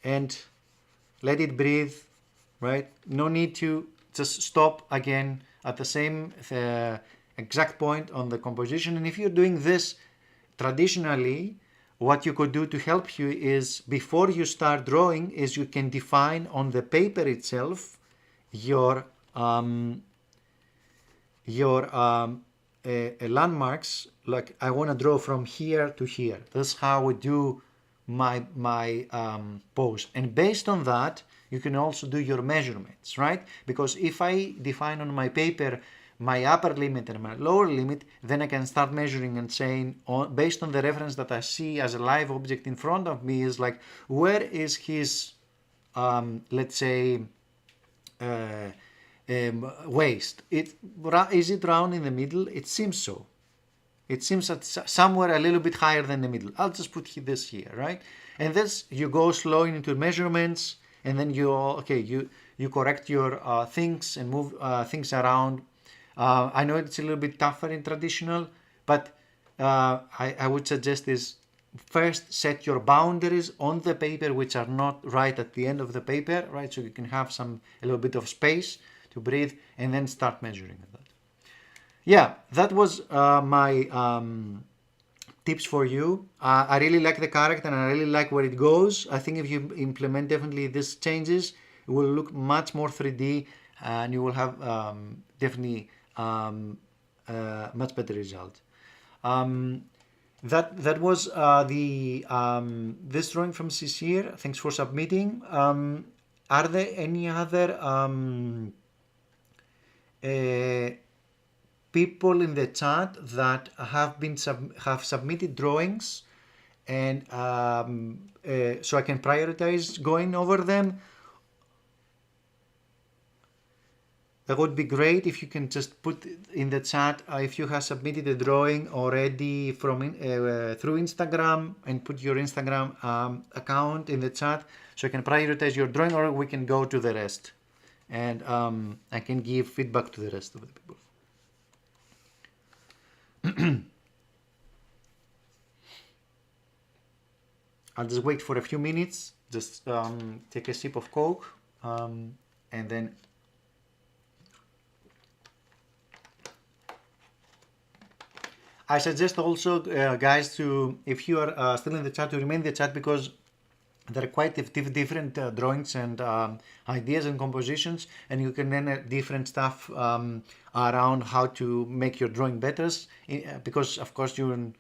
And let it breathe, right? No need to just stop again at the same exact point on the composition. And if you're doing this traditionally, what you could do to help you is, before you start drawing, is you can define on the paper itself your landmarks. Like, I want to draw from here to here. That's how I do my pose. And based on that, you can also do your measurements, right? Because if I define on my paper my upper limit and my lower limit, then I can start measuring and saying, based on the reference that I see as a live object in front of me, is like, where is his, let's say, waist? Is it round in the middle? It seems so. It seems that somewhere a little bit higher than the middle. I'll just put this here, right? And this, you go slow into measurements, and then you correct your things and move things around. I know it's a little bit tougher in traditional, but I would suggest is first set your boundaries on the paper, which are not right at the end of the paper, right? So you can have a little bit of space to breathe, and then start measuring that. Yeah, that was my tips for you. I really like the character, and I really like where it goes. I think if you implement definitely these changes, it will look much more 3D, and you will have definitely much better result. That was this drawing from Sisir. Thanks for submitting. Are there any other people in the chat that have submitted drawings, and so I can prioritize going over them? That would be great if you can just put in the chat if you have submitted a drawing already from through Instagram, and put your Instagram account in the chat, so I can prioritize your drawing, or we can go to the rest, and I can give feedback to the rest of the people. I'll just wait for a few minutes, just take a sip of Coke, and then I suggest also, guys, to, if you are still in the chat, to remain in the chat, because there are quite different drawings and ideas and compositions, and you can learn different stuff around how to make your drawing better, because of course you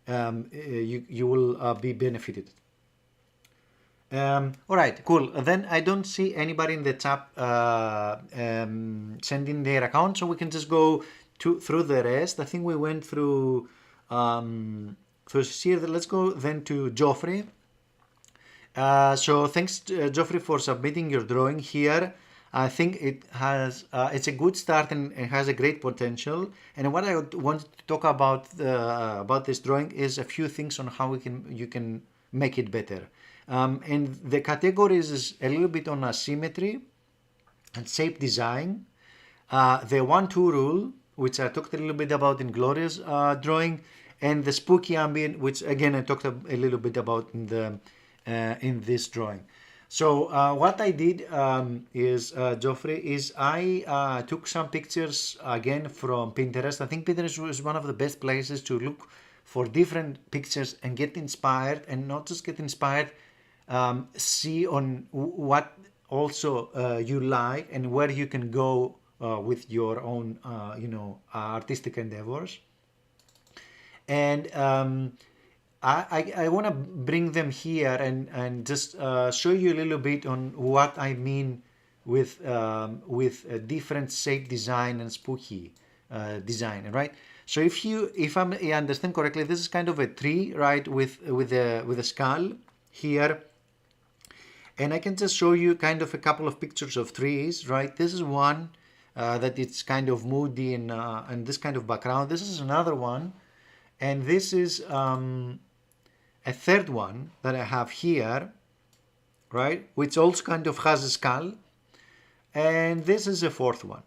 will be benefited. All right, cool. Then I don't see anybody in the chat sending their account, so we can just go through the rest. I think we went through here. Let's go then to Geoffrey. So thanks, Geoffrey, for submitting your drawing here. I think it has it's a good start and it has a great potential. And what I want to talk about this drawing is a few things on how you can make it better. And the categories is a little bit on asymmetry and shape design. The 1-2 rule, which I talked a little bit about in Gloria's drawing, and the spooky ambient, which again I talked a little bit about in this drawing. So what I did is, Geoffrey, is I took some pictures again from Pinterest. I think Pinterest was one of the best places to look for different pictures and get inspired, and not just get inspired, see on what also you like and where you can go with your own, artistic endeavors. And I want to bring them here and just show you a little bit on what I mean with different shape design and spooky design, right? So if I understand correctly, this is kind of a tree, right, with a skull here. And I can just show you kind of a couple of pictures of trees, right? This is one that it's kind of moody and this kind of background. This is another one. And this is a third one that I have here, right? Which also kind of has a skull. And this is a fourth one.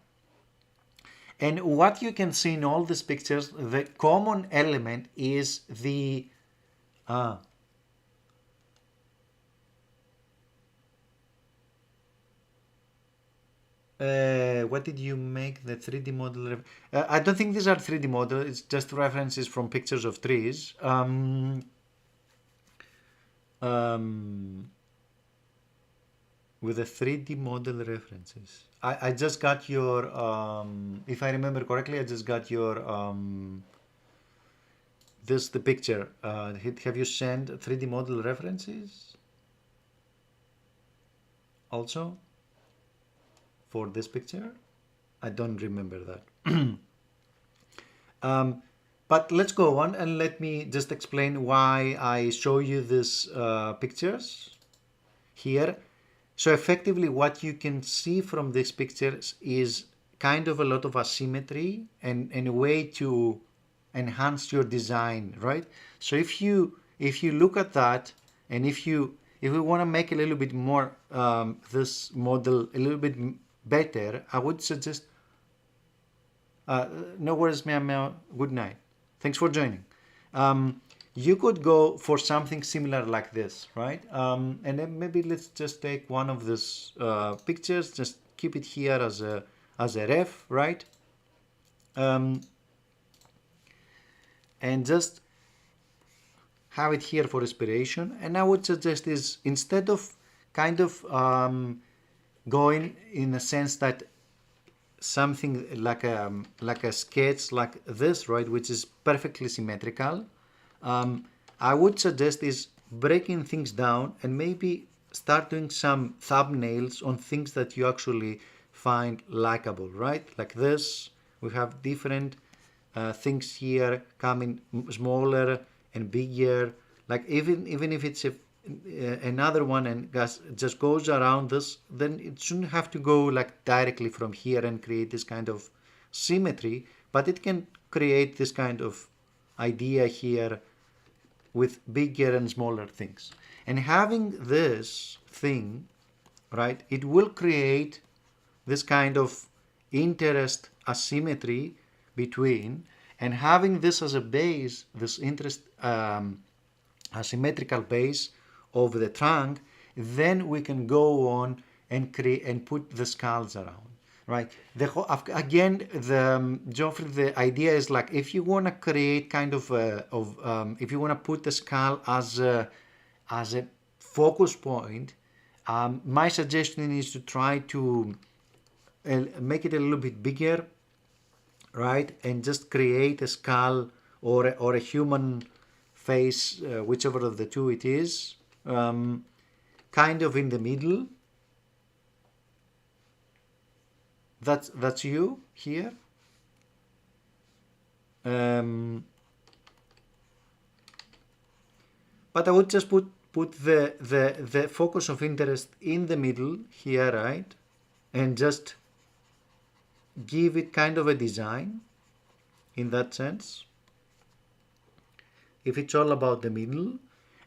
And what you can see in all these pictures, the common element is the what did you make the 3D model? I don't think these are 3D models. It's just references from pictures of trees. With the 3D model references. I just got your, if I remember correctly, I just got your, the picture. Have you sent 3D model references also for this picture? I don't remember that. But let's go on and let me just explain why I show you these pictures here. So effectively what you can see from these pictures is kind of a lot of asymmetry and a way to enhance your design, right? So if you look at that, and if we want to make a little bit more this model a little bit better, I would suggest no worries, meow, good night. Thanks for joining. You could go for something similar like this, right? And then maybe let's just take one of these pictures, just keep it here as a ref, right? And just have it here for inspiration. And I would suggest is, instead of kind of going in a sense that something like a sketch like this, right, which is perfectly symmetrical, I would suggest is breaking things down and maybe start doing some thumbnails on things that you actually find likable, right? Like this, we have different things here coming smaller and bigger. Like even if it's another one and just goes around this, then it shouldn't have to go like directly from here and create this kind of symmetry, but it can create this kind of idea here with bigger and smaller things. And having this thing, right, it will create this kind of interest asymmetry between, and having this as a base, this interest asymmetrical base of the trunk, then we can go on and create and put the skulls around, right? Again, Geoffrey, the idea is like, if you want to create kind of if you want to put the skull as a focus point, my suggestion is to try to make it a little bit bigger, right? And just create a skull or a human face, whichever of the two it is, kind of in the middle. That's you here. But I would just put the focus of interest in the middle here, right? and just give it kind of a design in that sense. If it's all about the middle,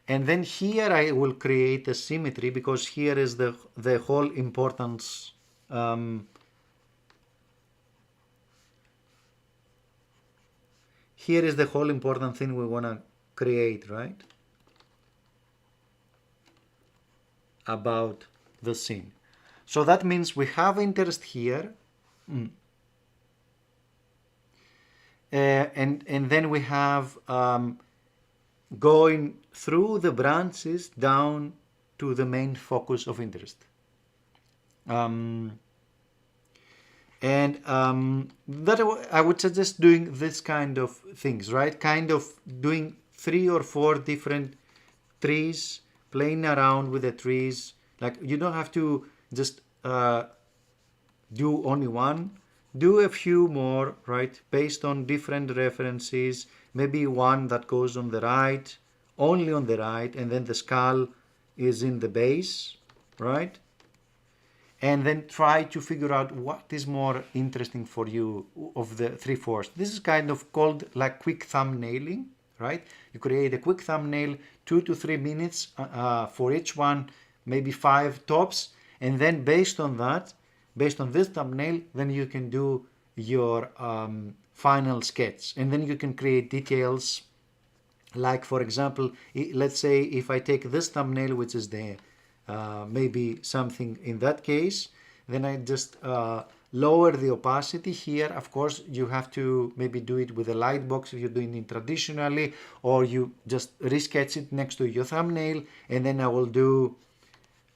and then here I will create a symmetry, because here is the whole importance. Here is the whole important thing we want to create, right? About the scene. So that means we have interest here. And then we have going through the branches down to the main focus of interest. That I would suggest doing this kind of things, right? Kind of doing 3 or 4 different trees, playing around with the trees. Like, you don't have to just do only one. Do a few more, right? Based on different references. Maybe one that goes on the right, only on the right, and then the skull is in the base, right? And then try to figure out what is more interesting for you of the 3/4. This is kind of called like quick thumbnailing, right? You create a quick thumbnail, 2 to 3 minutes for each one, maybe 5 tops, and then based on that, based on this thumbnail, then you can do your final sketch, and then you can create details. Like, for example, let's say if I take this thumbnail, which is the maybe something in that case, then I just lower the opacity here. Of course, you have to maybe do it with a light box if you're doing it traditionally, or you just resketch it next to your thumbnail, and then I will do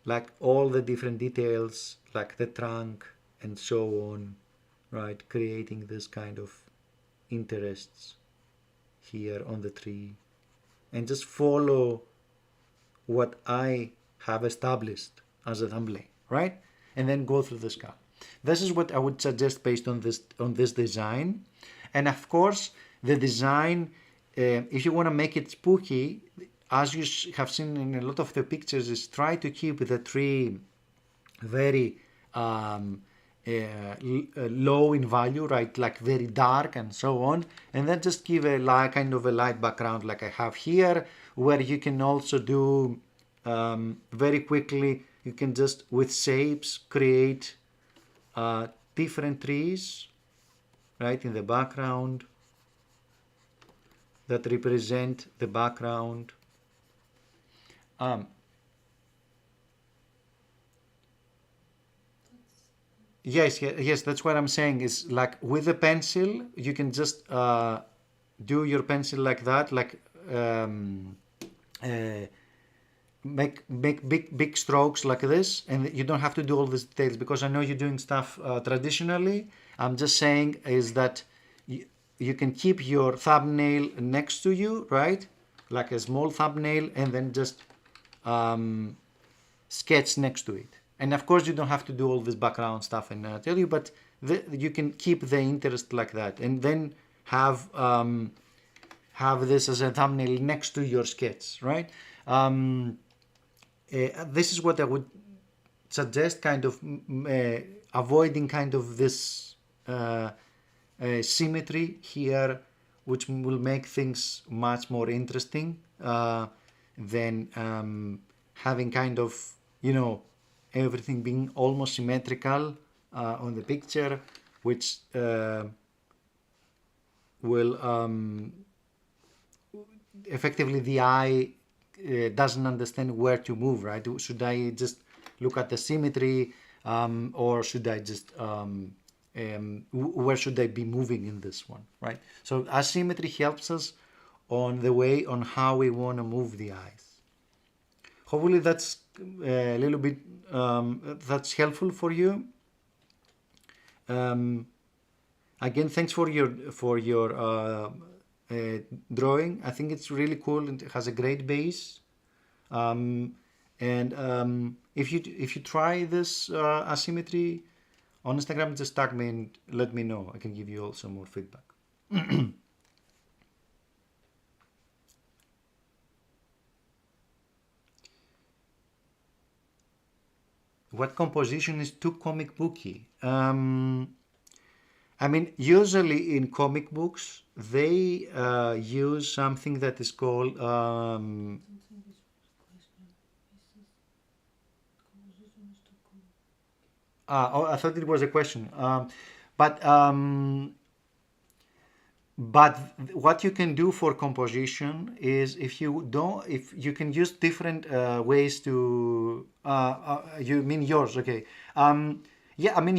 like all the different details, like the trunk and so on, right? Creating this kind of interests here on the tree, and just follow what I have established as a thumbnail, right? And then go through the skull. This is what I would suggest based on this design. And of course, the design, if you want to make it spooky, as you have seen in a lot of the pictures, is try to keep the tree very low in value, right? Like very dark and so on. And then just give a light, kind of a light background like I have here, where you can also do very quickly, you can just with shapes create different trees, right, in the background that represent the background. Yes, that's what I'm saying, is like with a pencil, you can just do your pencil like that, like make big strokes like this, and you don't have to do all these details, because I know you're doing stuff traditionally. I'm just saying is that you can keep your thumbnail next to you, right, like a small thumbnail, and then just sketch next to it. And of course you don't have to do all this background stuff and tell you, but you can keep the interest like that, and then have this as a thumbnail next to your sketch, right? This is what I would suggest, kind of avoiding kind of this symmetry here, which will make things much more interesting than having kind of, you know, everything being almost symmetrical on the picture, which will effectively the eye doesn't understand where to move, right? Should I just look at the symmetry, or should I just where should I be moving in this one, right? So asymmetry helps us on the way on how we want to move the eyes. Hopefully that's a little bit that's helpful for you. Again, thanks for your drawing. I think it's really cool and it has a great base. If you try this asymmetry on Instagram, just tag me and let me know. I can give you also more feedback. what composition is too comic booky? I mean, usually in comic books, they use something that is called. Oh, I thought it was a question. But um, but what you can do for composition is if you can use different ways to. You mean yours? Okay. Yeah, I mean,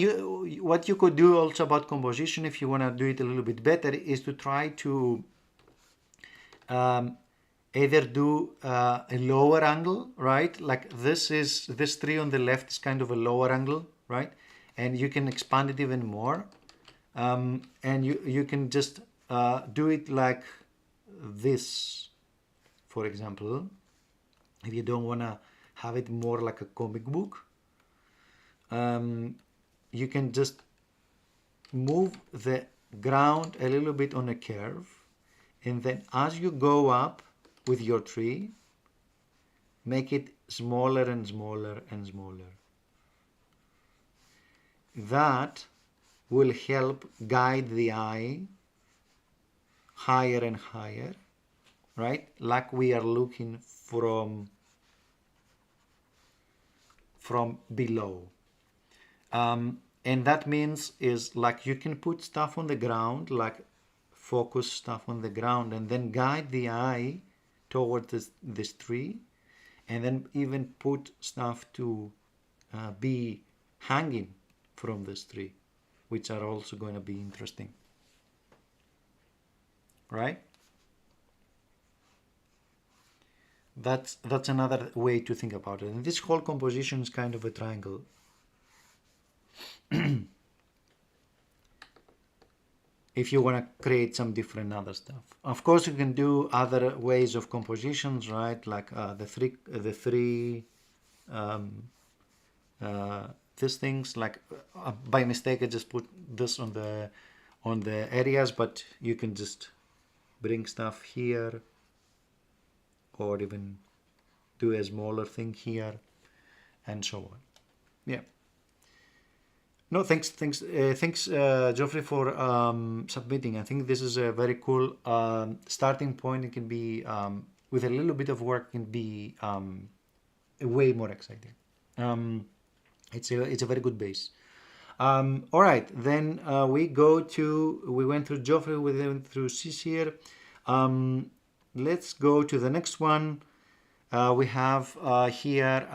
what you could do also about composition, if you want to do it a little bit better, is to try to um, either do a lower angle, right? Like this tree on the left is kind of a lower angle, right? And you can expand it even more, and you can just do it like this, for example, if you don't want to have it more like a comic book. You can just move the ground a little bit on a curve, and then as you go up with your tree, make it smaller and smaller and smaller. That will help guide the eye higher and higher, right? Like we are looking from below. And that means is like you can put stuff on the ground, like focus stuff on the ground, and then guide the eye towards this tree, and then even put stuff to be hanging from this tree, which are also going to be interesting, right? That's another way to think about it. And this whole composition is kind of a triangle. If you want to create some different other stuff, of course you can do other ways of compositions, right? Like the three these things. Like by mistake I just put this on the areas, but you can just bring stuff here, or even do a smaller thing here, and so on. Yeah. No, thanks, Geoffrey, for submitting. I think this is a very cool starting point. It can be, with a little bit of work, can be way more exciting. It's a very good base. All right, then we went through Geoffrey, we went through Sisir. Let's go to the next one. We have here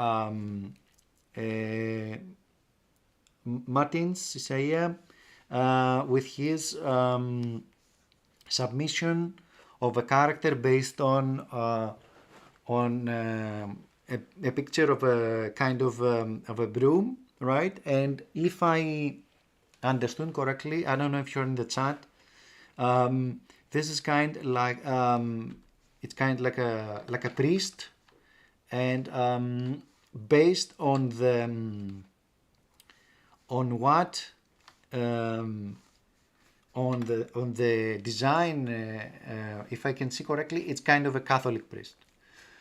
Martins Isaiah with his submission of a character based on a picture of a kind of a broom, right? And if I understood correctly, I don't know if you're in the chat. This is kind like it's kind of like a priest, and based on the on what on the design, if I can see correctly, it's kind of a Catholic priest.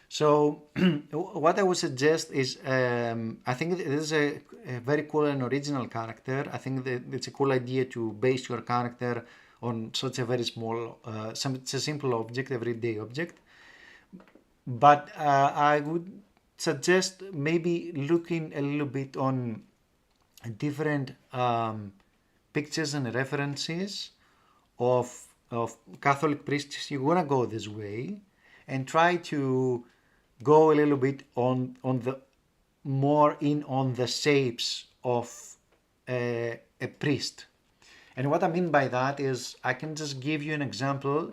So what I would suggest is, I think this is a very cool and original character. I think that it's a cool idea to base your character on such a very small, it's a simple object, everyday object. But I would suggest maybe looking a little bit on different pictures and references of Catholic priests. You want to go this way and try to go a little bit on the more in on the shapes of a priest. And what I mean by that is, I can just give you an example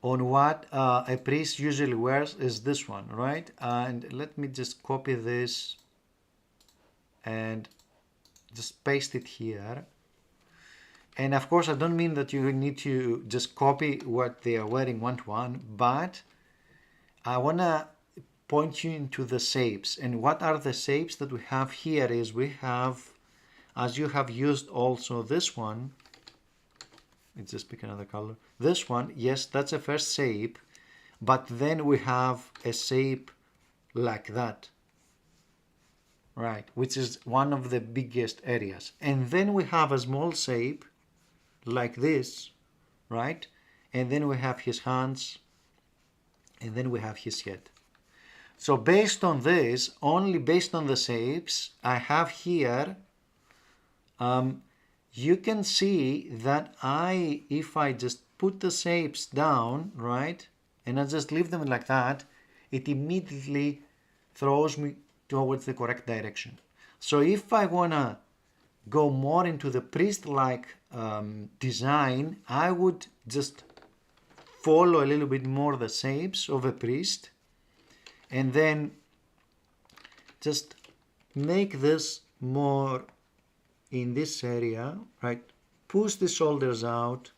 on what a priest usually wears. Is this one, right? And let me just copy this and just paste it here. And of course, I don't mean that you need to just copy what they are wearing one-to-one, but I want to point you into the shapes. And what are the shapes that we have here is, we have, as you have used also this one, let's just pick another color. This one, yes, that's a first shape, but then we have a shape like that. right, which is one of the biggest areas. And then we have a small shape like this, right? And then we have his hands, and then we have his head. So based on this, only based on the shapes I have here, you can see that if I just put the shapes down, right, and I just leave them like that, it immediately throws me towards the correct direction. So if I wanna go more into the priest-like design, I would just follow a little bit more the shapes of a priest, and then just make this more in this area, right? Push the shoulders out,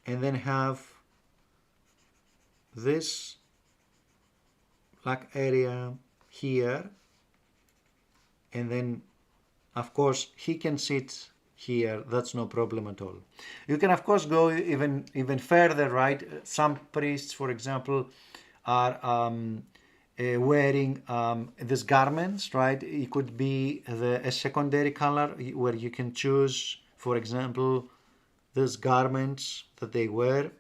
and then have this black area here, and then of course he can sit here, that's no problem at all. You can of course go even further, right? Some priests, for example, are wearing these garments, right? It could be a secondary color where you can choose, for example, these garments that they wear,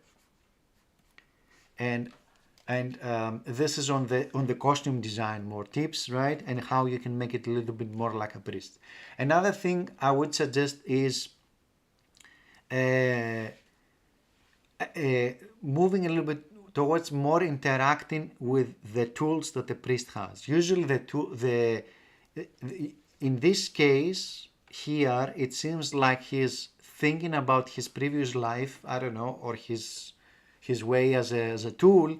and this is on the costume design, more tips, right? And how you can make it a little bit more like a priest. Another thing I would suggest is moving a little bit towards more interacting with the tools that the priest has. Usually in this case here, it seems like he's thinking about his previous life, I don't know, or his way as a tool,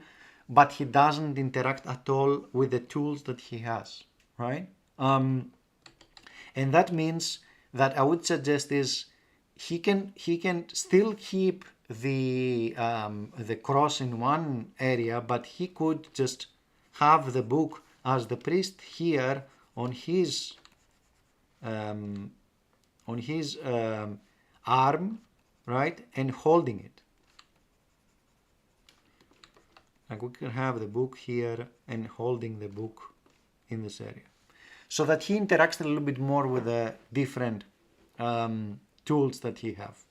but he doesn't interact at all with the tools that he has, right? And that means that I would suggest is he can still keep the cross in one area, but he could just have the book as the priest here on his arm, right, and holding it. Like we can have the book here and holding the book in this area, so that he interacts a little bit more with the different tools that he have.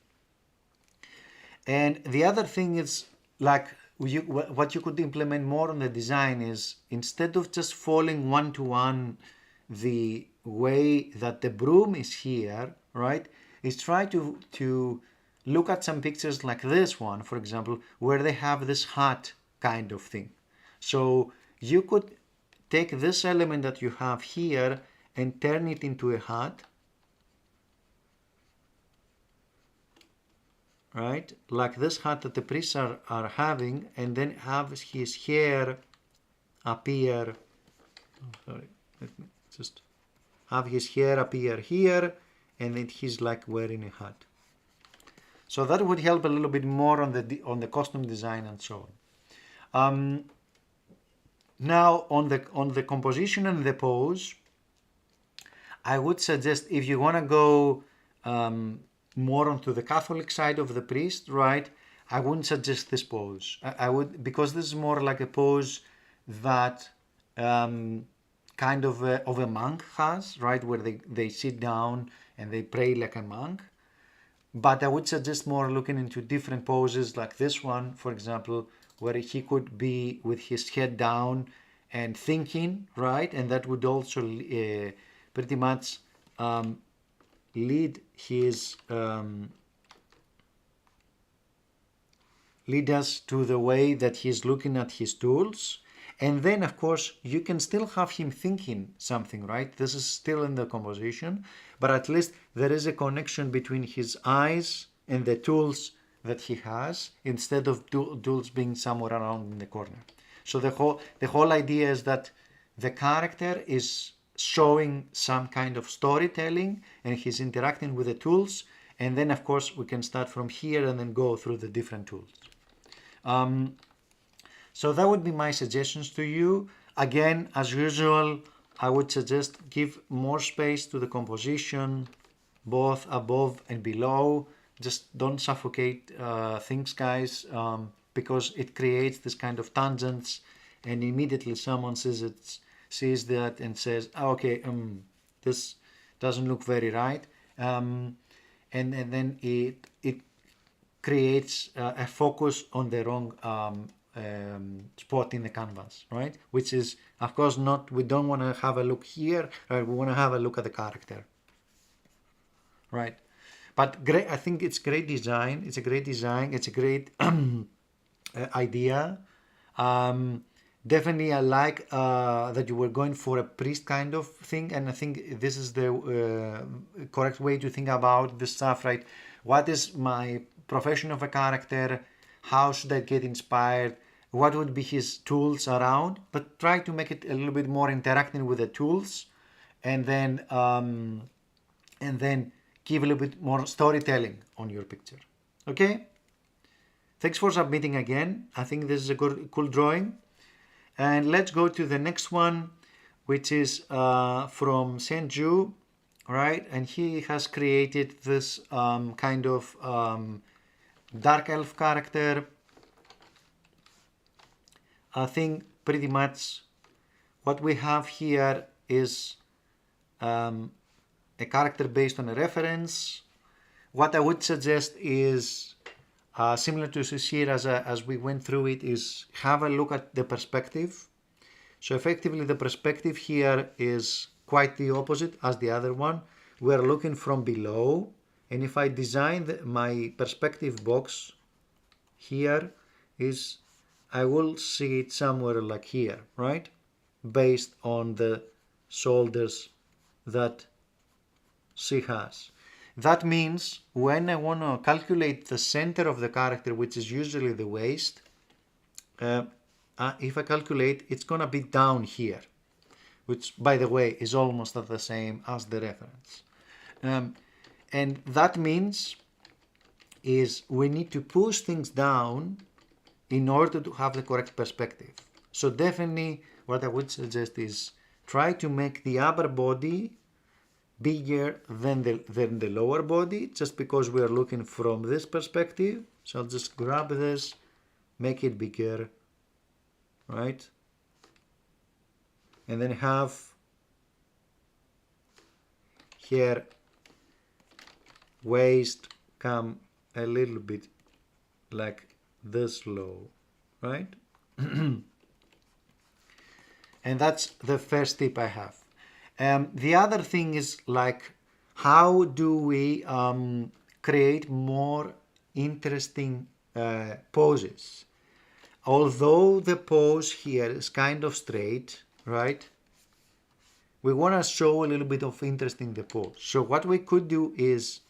And the other thing is, like, what you could implement more on the design is, instead of just following one-to-one the way that the broom is here, right, is try to look at some pictures like this one, for example, where they have this hat kind of thing. So you could take this element that you have here and turn it into a hat, right, like this hat that the priests are having, and then have his hair appear, sorry, let me just have his hair appear here, and then he's like wearing a hat. So that would help a little bit more on the costume design and so on. Now on the composition and the pose, I would suggest, if you want to go more onto the Catholic side of the priest, right, I wouldn't suggest this pose. I would, because this is more like a pose that kind of a monk has, right, where they sit down and they pray like a monk. But I would suggest more looking into different poses like this one, for example, where he could be with his head down and thinking, right, and that would also pretty much lead us to the way that he's looking at his tools. And then of course you can still have him thinking something, right? This is still in the composition, but at least there is a connection between his eyes and the tools that he has, instead of tools being somewhere around in the corner. So the whole idea is that the character is showing some kind of storytelling and he's interacting with the tools, and then of course we can start from here and then go through the different tools. So that would be my suggestions to you. Again, as usual, I would suggest give more space to the composition, both above and below. Just don't suffocate things, guys, because it creates this kind of tangents, and immediately someone sees sees that and says, "Oh, okay, this doesn't look very right," and then it creates a focus on the wrong spot in the canvas, right? Which is, of course, not. We don't want to have a look here, right? We want to have a look at the character, right? But great. I think it's great design. It's a great design. It's a great idea. Definitely, I like that you were going for a priest kind of thing, and I think this is the correct way to think about this stuff, right? What is my profession of a character? How should I get inspired? What would be his tools around? But try to make it a little bit more interacting with the tools, and then give a little bit more storytelling on your picture. Okay? Thanks for submitting again. I think this is a good, cool drawing. And let's go to the next one, which is from Senju, right? And he has created this kind of dark elf character. I think pretty much what we have here is a character based on a reference. What I would suggest is similar to Sisir as we went through it, is have a look at the perspective. So effectively the perspective here is quite the opposite as the other one. We're looking from below, and if I design my perspective box here, is I will see it somewhere like here, right? Based on the shoulders that she has. That means when I want to calculate the center of the character, which is usually the waist, if I calculate, it's going to be down here, which, by the way, is almost the same as the reference. And that means is we need to push things down in order to have the correct perspective. So definitely what I would suggest is try to make the upper body bigger than the lower body, just because we are looking from this perspective. So I'll just grab this, make it bigger, right? And then have here waist come a little bit like this low, right? And that's the first tip I have. The other thing is like, how do we create more interesting poses? Although the pose here is kind of straight, right? We want to show a little bit of interest in the pose. So what we could do is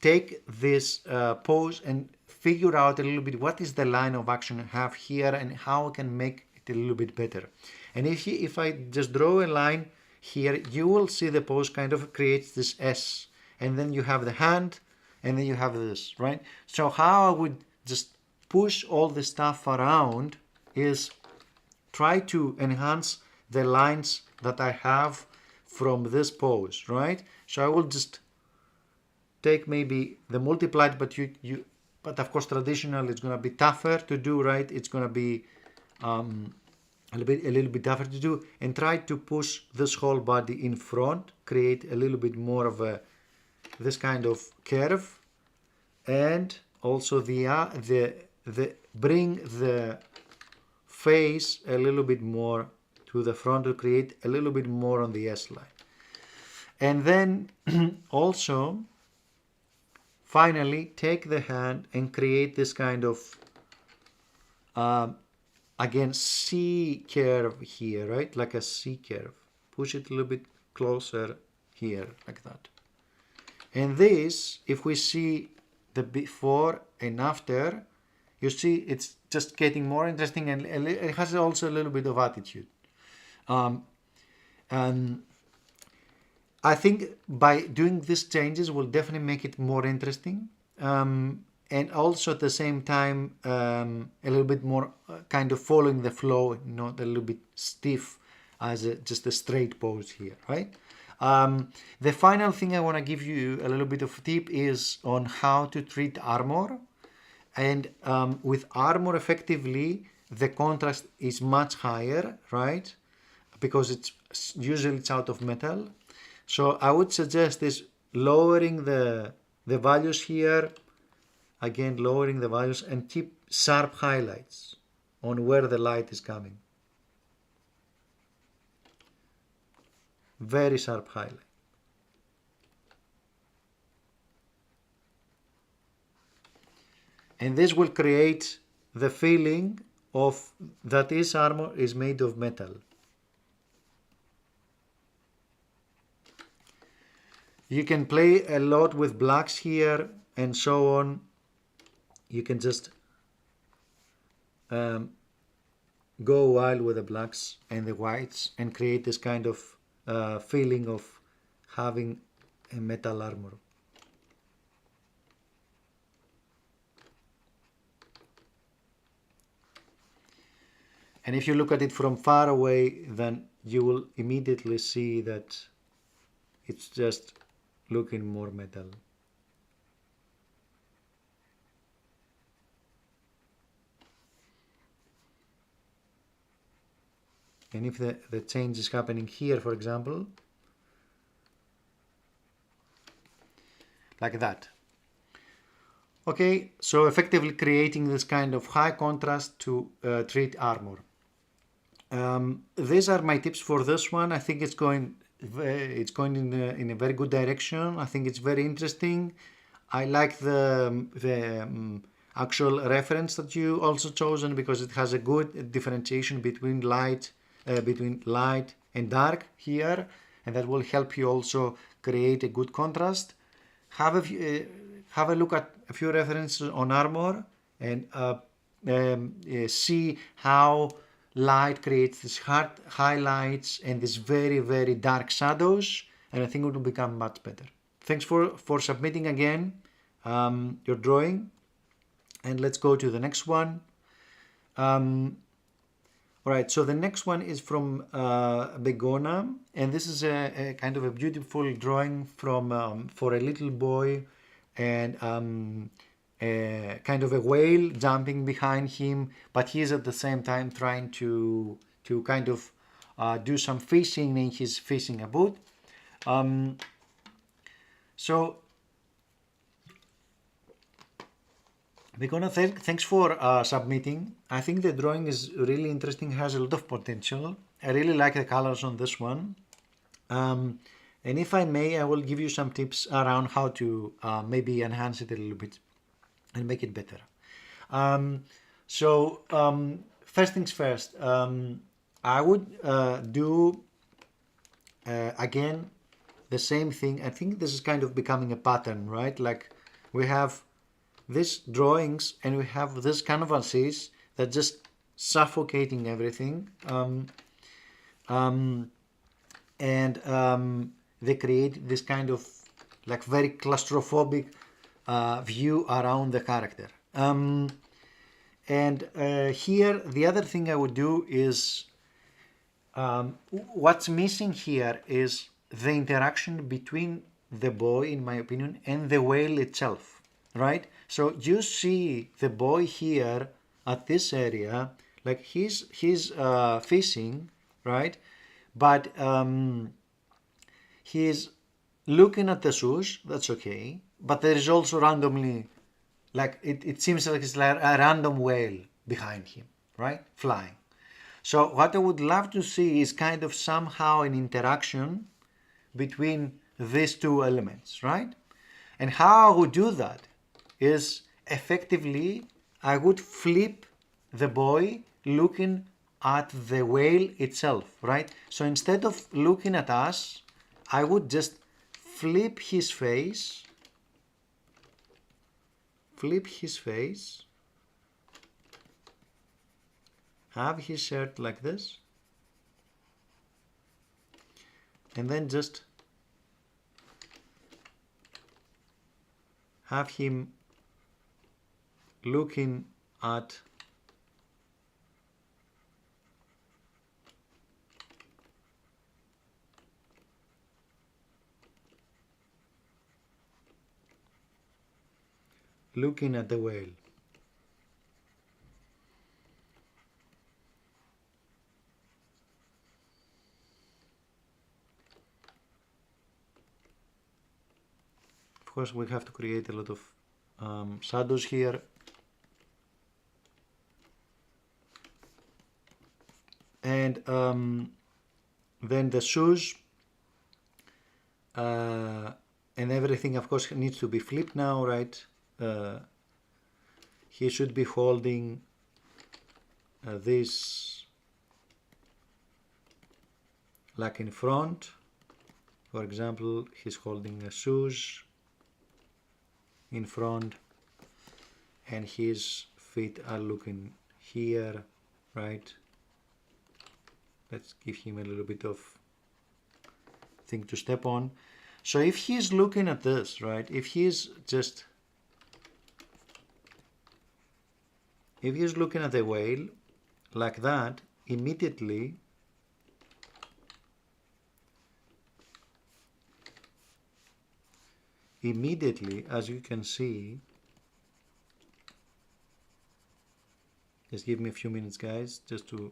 take this pose and figure out a little bit what is the line of action I have here and how I can make it a little bit better. And if I just draw a line here, you will see the pose kind of creates this S, and then you have the hand, and then you have this, right? So how I would just push all the stuff around is try to enhance the lines that I have from this pose, right? So I will just take maybe the multiplied, but of course traditional it's going to be tougher to do, right? It's going to be a little bit tougher to do, and try to push this whole body in front, create a little bit more of this kind of curve, and also bring the face a little bit more to the front to create a little bit more on the S line. And then also finally take the hand and create this kind of again C curve here, right? Like a C curve. Push it a little bit closer here, like that. And this, if we see the before and after, you see it's just getting more interesting, and it has also a little bit of attitude. And I think by doing these changes will definitely make it more interesting. And also at the same time, a little bit more kind of following the flow, not a little bit stiff as just a straight pose here, right? The final thing I want to give you a little bit of a tip is on how to treat armor. And with armor, effectively, the contrast is much higher, right? because usually it's out of metal. So I would suggest is lowering the values here, again lowering the values, and keep sharp highlights on where the light is coming. Very sharp highlight. And this will create the feeling of that his armor is made of metal. You can play a lot with blacks here and so on. You can just go wild with the blacks and the whites and create this kind of feeling of having a metal armor. And if you look at it from far away, then you will immediately see that it's just looking more metal. And if the change is happening here, for example, like that. Okay, so effectively creating this kind of high contrast to treat armor. These are my tips for this one. I think it's going in a very good direction. I think it's very interesting. I like the actual reference that you also chosen, because it has a good differentiation between light and dark here, and that will help you also create a good contrast. Have a look at a few references on armor and see how light creates these hard highlights and these very, very dark shadows, and I think it will become much better. Thanks for submitting again your drawing, and let's go to the next one. Alright, so the next one is from Begona, and this is a kind of a beautiful drawing from for a little boy, and a kind of a whale jumping behind him, but he's at the same time trying to kind of do some fishing, and he's fishing a boat. So Begona, thanks for submitting. I think the drawing is really interesting, has a lot of potential. I really like the colors on this one. And if I may, I will give you some tips around how to maybe enhance it a little bit and make it better. First things first, I would do again the same thing. I think this is kind of becoming a pattern, right? Like we have these drawings and we have these canvases that just suffocating everything, they create this kind of like very claustrophobic view around the character. Here the other thing I would do is what's missing here is the interaction between the boy, in my opinion, and the whale itself, right? So you see the boy here at this area, like he's fishing, right? But he's looking at the swoosh, that's okay. But there is also randomly, like it seems like it's like a random whale behind him, right? Flying. So what I would love to see is kind of somehow an interaction between these two elements, right? And how I would do that is effectively I would flip the boy looking at the whale itself, right? So instead of looking at us, I would just flip his face, have his shirt like this, and then just have him looking at the whale. course we have to create a lot of shadows here. And then the shoes and everything of course needs to be flipped now, right? He should be holding this like in front. For example, he's holding the shoes in front and his feet are looking here, right? Let's give him a little bit of thing to step on. So if he's looking at this, right, if he's looking at the whale like that, immediately as you can see, just give me a few minutes guys, just to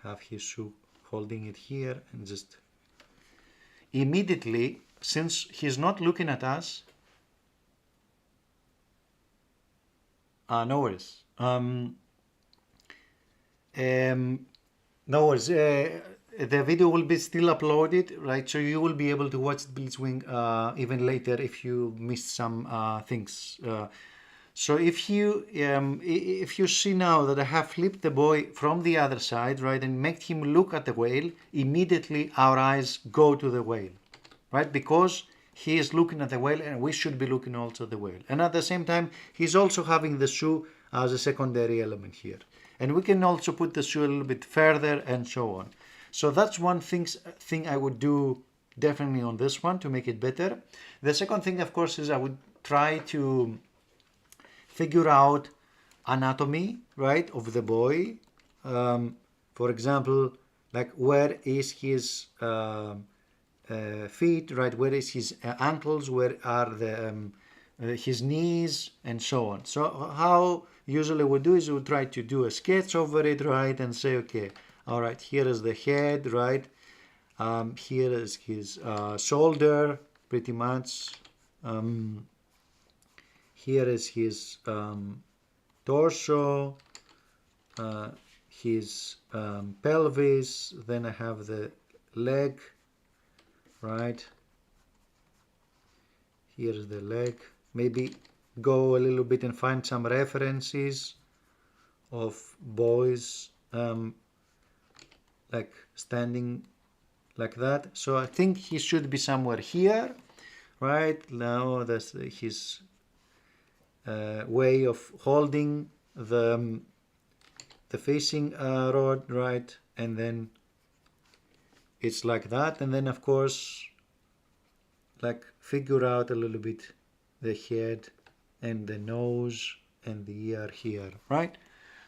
have his shoe holding it here, and just immediately, since he's not looking at us, no worries. No worries. The video will be still uploaded, right? So you will be able to watch Blitzwing even later if you missed some things. So if you see now that I have flipped the boy from the other side, right, and make him look at the whale, immediately our eyes go to the whale, right? Because he is looking at the whale and we should be looking also at the whale. And at the same time, he's also having the shoe as a secondary element here. And we can also put the shoe a little bit further and so on. So that's one thing I would do definitely on this one to make it better. The second thing, of course, is I would try to figure out anatomy, right, of the boy. For example, like where is his feet, right? Where is his ankles? Where are the his knees, and so on. So how usually we do is we try to do a sketch over it, right, and say, okay, all right, here is the head, right? Here is his shoulder, pretty much. Here is his torso, his pelvis, then I have the leg, right? Here's the leg. Maybe go a little bit and find some references of boys like standing like that. So I think he should be somewhere here, right? Now that's his way of holding the facing rod, right? And then it's like that, and then of course like figure out a little bit the head and the nose and the ear here, right?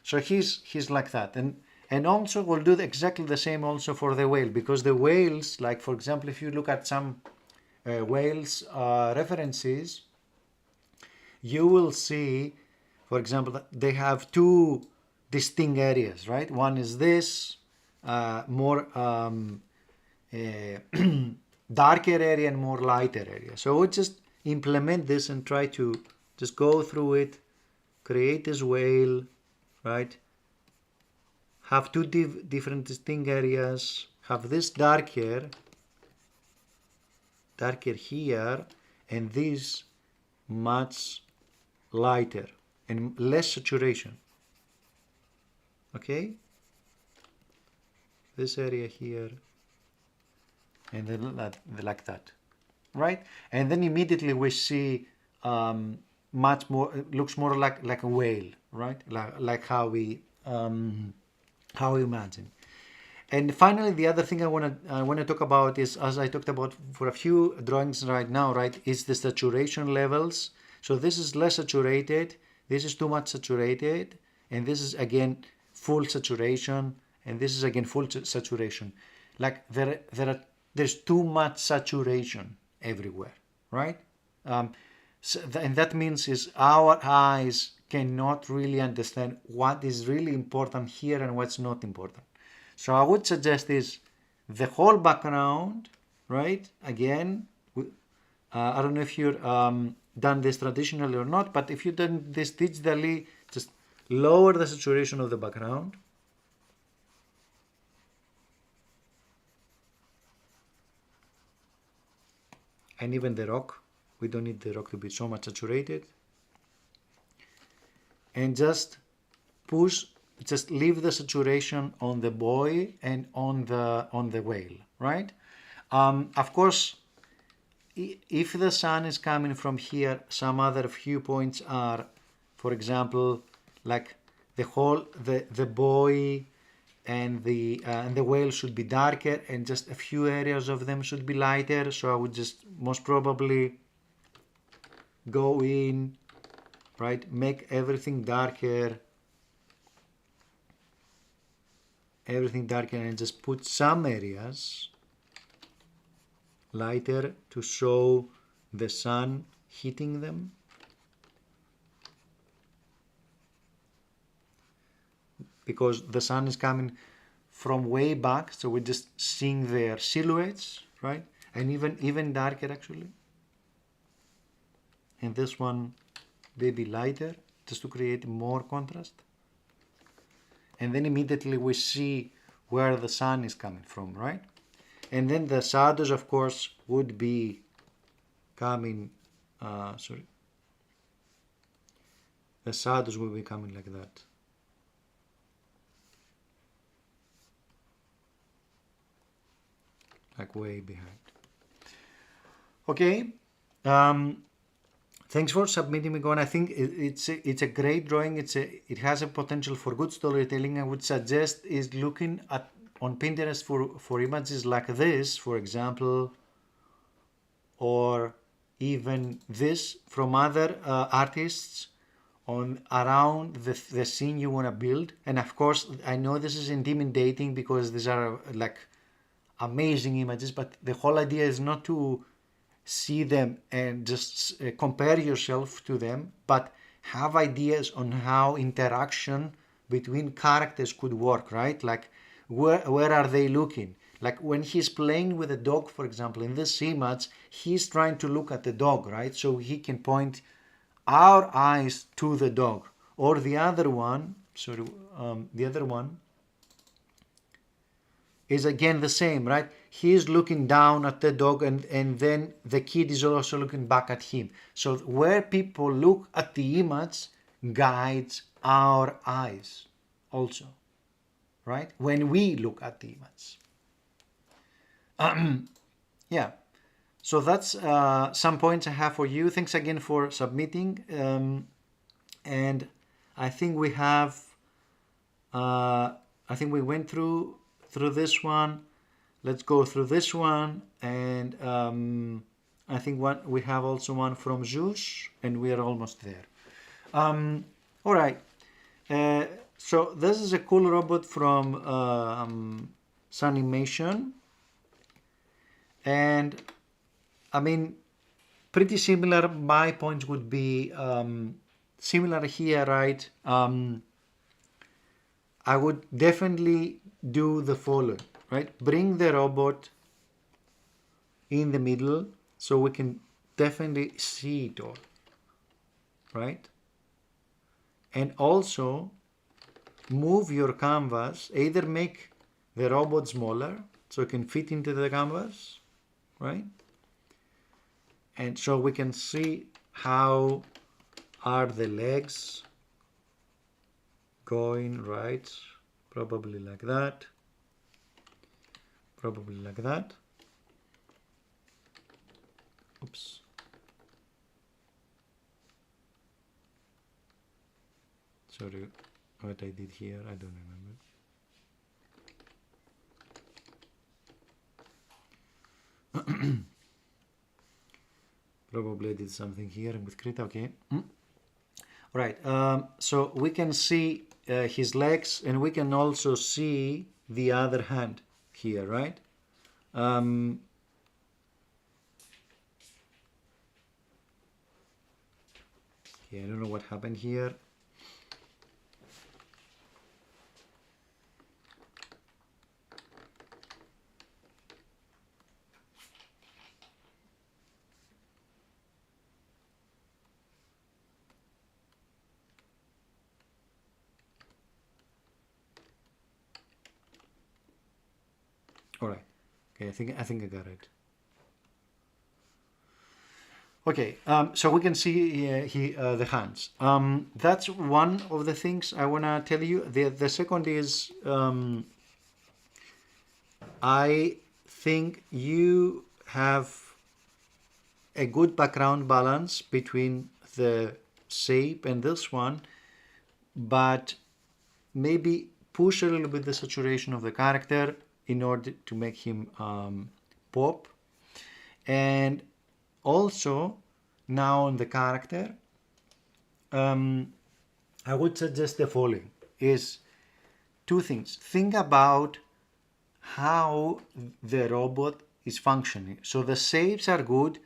So he's like that. And also we'll do exactly the same also for the whale, because the whales, like for example, if you look at some whales references, you will see, for example, that they have two distinct areas, right? One is this more darker area and more lighter area. So we'll just implement this and try to just go through it, create this whale, right? Have two different distinct areas, have this darker here, and this much lighter and less saturation. Okay, this area here, and then like that, right? And then immediately we see much more, it looks more like a whale, right? Like how we imagine. And finally, the other thing I want to talk about is, as I talked about for a few drawings right now, right, is the saturation levels. So this is less saturated, this is too much saturated, and this is again full saturation, and this is again full saturation. Like there's too much saturation everywhere, right? And that means is our eyes cannot really understand what is really important here and what's not important. So I would suggest is the whole background, right? Again, I don't know if you've done this traditionally or not, but if you've done this digitally, just lower the saturation of the background. And even the rock, we don't need the rock to be so much saturated. And just leave the saturation on the boy and on the whale, right? Of course, if the sun is coming from here, some other viewpoints are, for example, like the boy and the whale should be darker, and just a few areas of them should be lighter. So I would just most probably go in, right, make everything darker, and just put some areas lighter to show the sun hitting them. Because the sun is coming from way back, so we're just seeing their silhouettes, right? And even darker actually. And this one maybe lighter, just to create more contrast. And then immediately we see where the sun is coming from, right? And then the shadows, of course, would be coming, the shadows will be coming like that. Like way behind. Okay. Thanks for submitting, Migon. I think it's a great drawing. It has a potential for good storytelling. I would suggest is looking on Pinterest for images like this, for example, or even this from other artists on around the scene you want to build. And of course, I know this is intimidating because these are like amazing images, but the whole idea is not to see them and just compare yourself to them, but have ideas on how interaction between characters could work, right? Like where are they looking? Like when he's playing with a dog, for example, in this image, he's trying to look at the dog, right? So he can point our eyes to the dog. Or the other one, is again the same, right? He is looking down at the dog, and then the kid is also looking back at him. So where people look at the image guides our eyes also, right? When we look at the image. Yeah. So that's some points I have for you. Thanks again for submitting. And I think we have, I think we went through this one. Let's go through this one. And I think we have also one from Zeus, and we are almost there. All right. So this is a cool robot from Sunimation. And I mean, pretty similar. My points would be similar here, right? I would definitely do the following, right? Bring the robot in the middle so we can definitely see it all, right? And also move your canvas, either make the robot smaller so it can fit into the canvas, right? And so we can see how are the legs going, right? Probably like that. Probably like that. Oops. Sorry, what I did here, I don't remember. Probably I did something here with Krita, okay. Right, so we can see his legs, and we can also see the other hand here, right? Okay, I don't know what happened here. All right. Okay, I think I got it. Okay, so we can see the hands. That's one of the things I want to tell you. The second is I think you have a good background balance between the shape and this one, but maybe push a little bit the saturation of the character in order to make him pop. And also, now on the character, I would suggest the following is two things. Think about how the robot is functioning. So the shapes are good,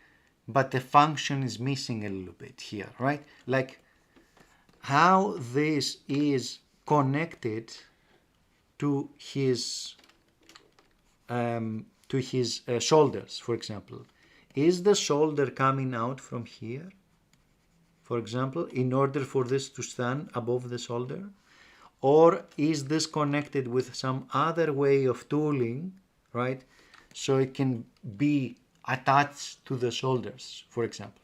but the function is missing a little bit here, right? Like how this is connected to his shoulders, for example. Is the shoulder coming out from here, for example, in order for this to stand above the shoulder? Or is this connected with some other way of tooling, right? So it can be attached to the shoulders, for example.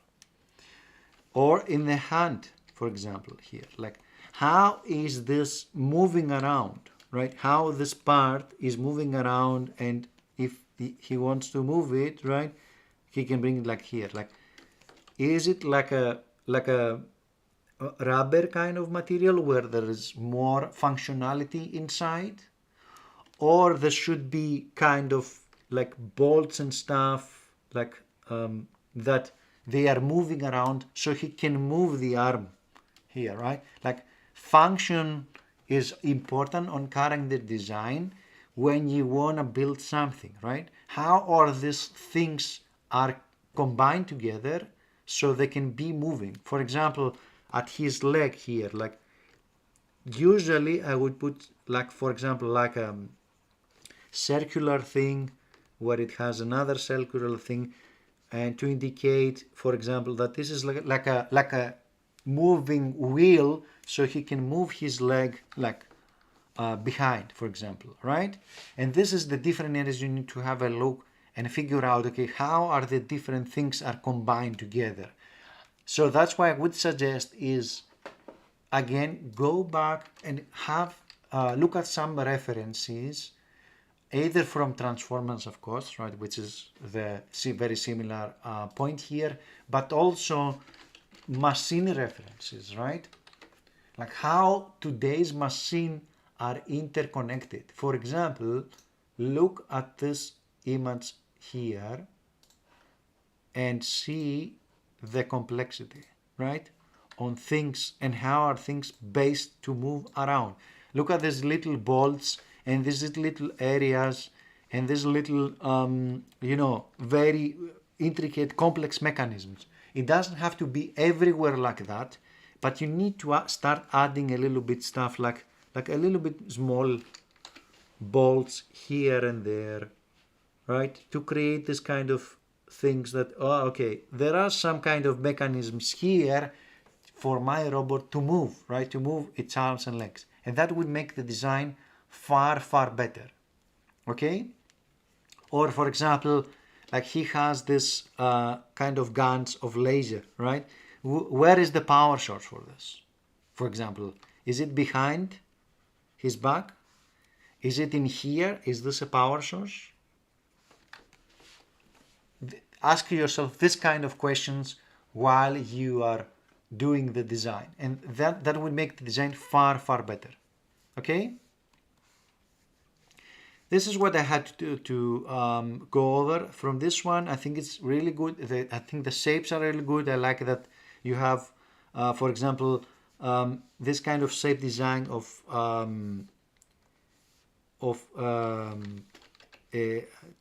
Or in the hand, for example, here. Like, how is this moving around, right? How this part is moving around, and if he wants to move it, right, he can bring it like here. Like, is it like a rubber kind of material where there is more functionality inside, or there should be kind of like bolts and stuff like that they are moving around so he can move the arm here, right? Like function is important on character design when you want to build something, right? How are these things are combined together so they can be moving? For example, at his leg here, like usually I would put like, for example, like a circular thing where it has another circular thing, and to indicate, for example, that this is like a moving wheel, so he can move his leg like behind, for example, right? And this is the different areas you need to have a look and figure out, okay, how are the different things are combined together. So that's why I would suggest is, again, go back and have look at some references, either from Transformers, of course, right, which is the very similar point here, but also machine references, right? Like how today's machine are interconnected. For example, look at this image here and see the complexity, right, on things and how are things based to move around. Look at these little bolts and these little areas and these little very intricate complex mechanisms. It doesn't have to be everywhere like that, but you need to start adding a little bit stuff like a little bit small bolts here and there, right, to create this kind of things that, oh, okay, there are some kind of mechanisms here for my robot to move, right, to move its arms and legs, and that would make the design far better. Okay, or for example, like he has this kind of guns of laser, right? Where is the power source for this? For example, is it behind his back? Is it in here? Is this a power source? Ask yourself this kind of questions while you are doing the design, and that will make the design far better. Okay, this is what I had to go over from this one. I think it's really good. I think the shapes are really good. I like that you have for example this kind of shape design of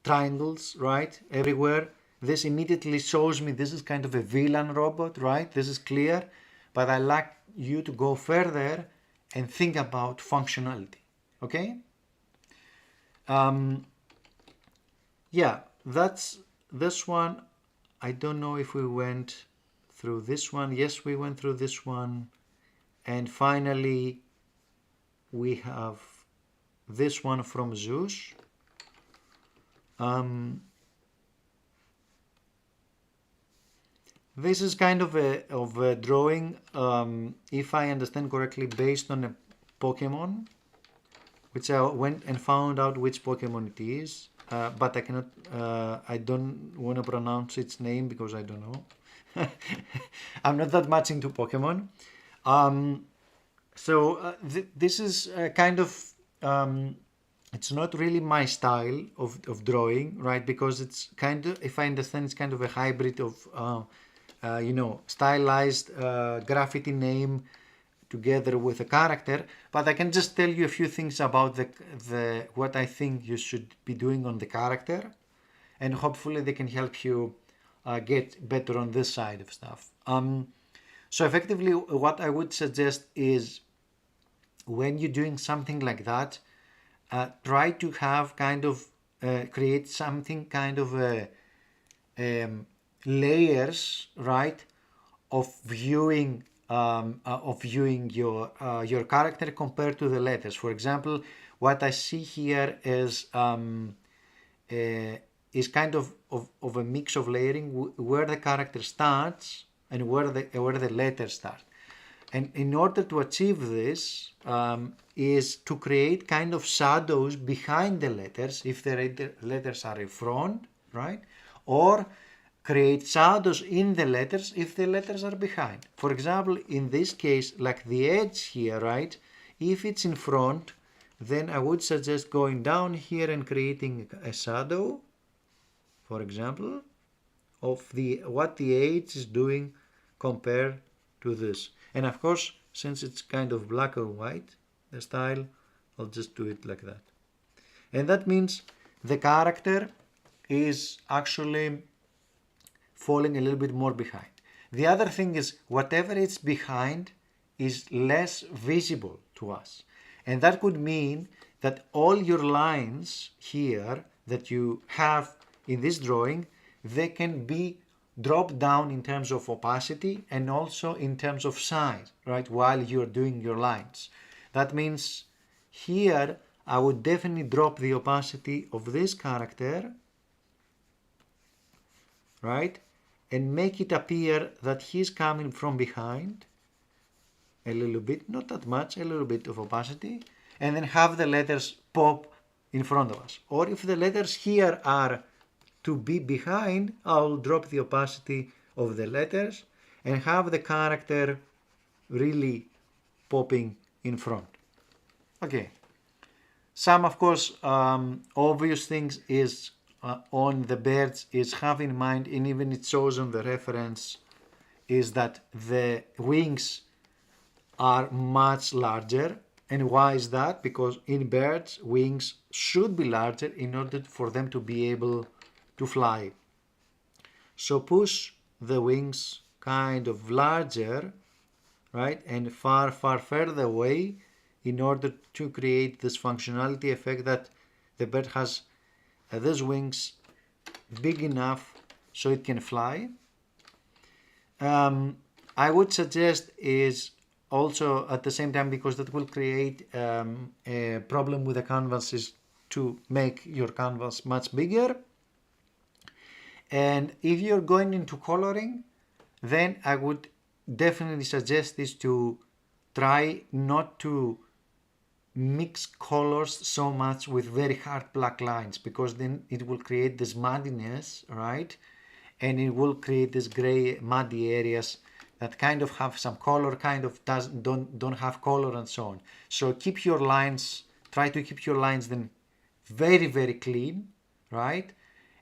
triangles, right, everywhere. This immediately shows me this is kind of a villain robot, right? This is clear, but I like you to go further and think about functionality. Okay, yeah, that's this one. I don't know if we went through this one. Yes, we went through this one. And finally we have this one from Zeus. This is kind of a drawing, if I understand correctly, based on a Pokemon, which I went and found out which Pokemon it is, but I cannot, I don't want to pronounce its name because I don't know. I'm not that much into Pokemon. This is kind of, it's not really my style of drawing, right? Because it's kind of, if I understand, it's kind of a hybrid of, stylized graffiti name together with a character. But I can just tell you a few things about the what I think you should be doing on the character, and hopefully they can help you get better on this side of stuff. So effectively, what I would suggest is when you're doing something like that, try to have kind of create something kind of layers, right, of viewing your character compared to the letters. For example, what I see here is kind of a mix of layering where the character starts and where the letters start. And in order to achieve this is to create kind of shadows behind the letters if the letters are in front, right? Or create shadows in the letters if the letters are behind. For example, in this case, like the edge here, right? If it's in front, then I would suggest going down here and creating a shadow, for example, of what the edge is doing compared to this. And of course, since it's kind of black or white, the style, I'll just do it like that. And that means the character is actually falling a little bit more behind. The other thing is whatever is behind is less visible to us. And that could mean that all your lines here that you have in this drawing, they can be dropped down in terms of opacity and also in terms of size, right, while you're doing your lines. That means here I would definitely drop the opacity of this character, right, and make it appear that he's coming from behind a little bit, not that much, a little bit of opacity, and then have the letters pop in front of us. Or if the letters here are to be behind, I'll drop the opacity of the letters and have the character really popping in front. Okay. Some, of course, obvious things is on the birds is have in mind, and even it shows on the reference, is that the wings are much larger. And why is that? Because in birds, wings should be larger in order for them to be able to fly. So push the wings kind of larger, right, and far further away in order to create this functionality effect that the bird has these wings big enough so it can fly. I would suggest is also at the same time, because that will create a problem with the canvas, is to make your canvas much bigger. And if you're going into coloring, then I would definitely suggest is to try not to mix colors so much with very hard black lines, because then it will create this muddiness, right? And it will create this gray muddy areas that kind of have some color, kind of don't have color, and so on. So keep your lines, try to keep your lines then very clean, right?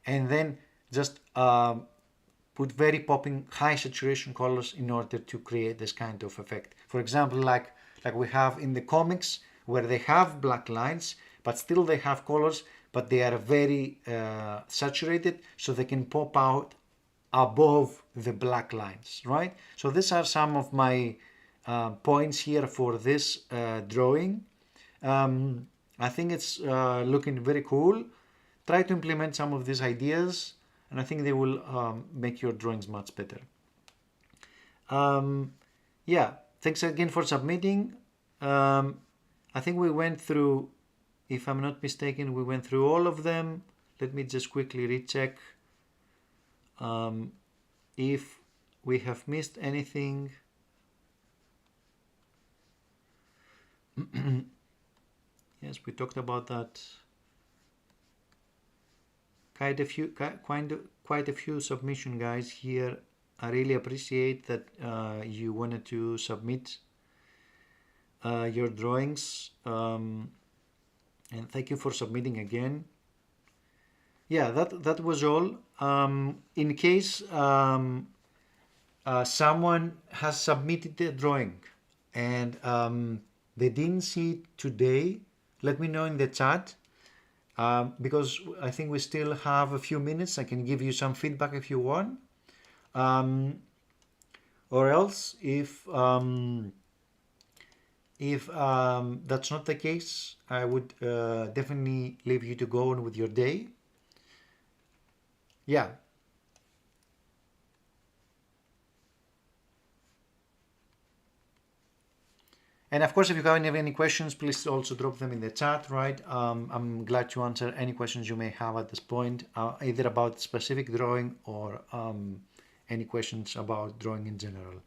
And then just put very popping high saturation colors in order to create this kind of effect. For example, like we have in the comics, where they have black lines, but still they have colors, but they are very saturated, so they can pop out above the black lines, right? So these are some of my points here for this drawing. I think it's looking very cool. Try to implement some of these ideas, and I think they will make your drawings much better. Yeah, thanks again for submitting. I think we went through, if I'm not mistaken, we went through all of them. let me just quickly recheck if we have missed anything. Yes, we talked about that. Quite a few submission guys here. I really appreciate that you wanted to submit your drawings, and thank you for submitting again. Yeah, that was all. In case someone has submitted a drawing and they didn't see it today, let me know in the chat, because I think we still have a few minutes. I can give you some feedback if you want, or else if that's not the case, I would definitely leave you to go on with your day. Yeah. And of course, if you have any questions, please also drop them in the chat, right? I'm glad to answer any questions you may have at this point, either about specific drawing or any questions about drawing in general.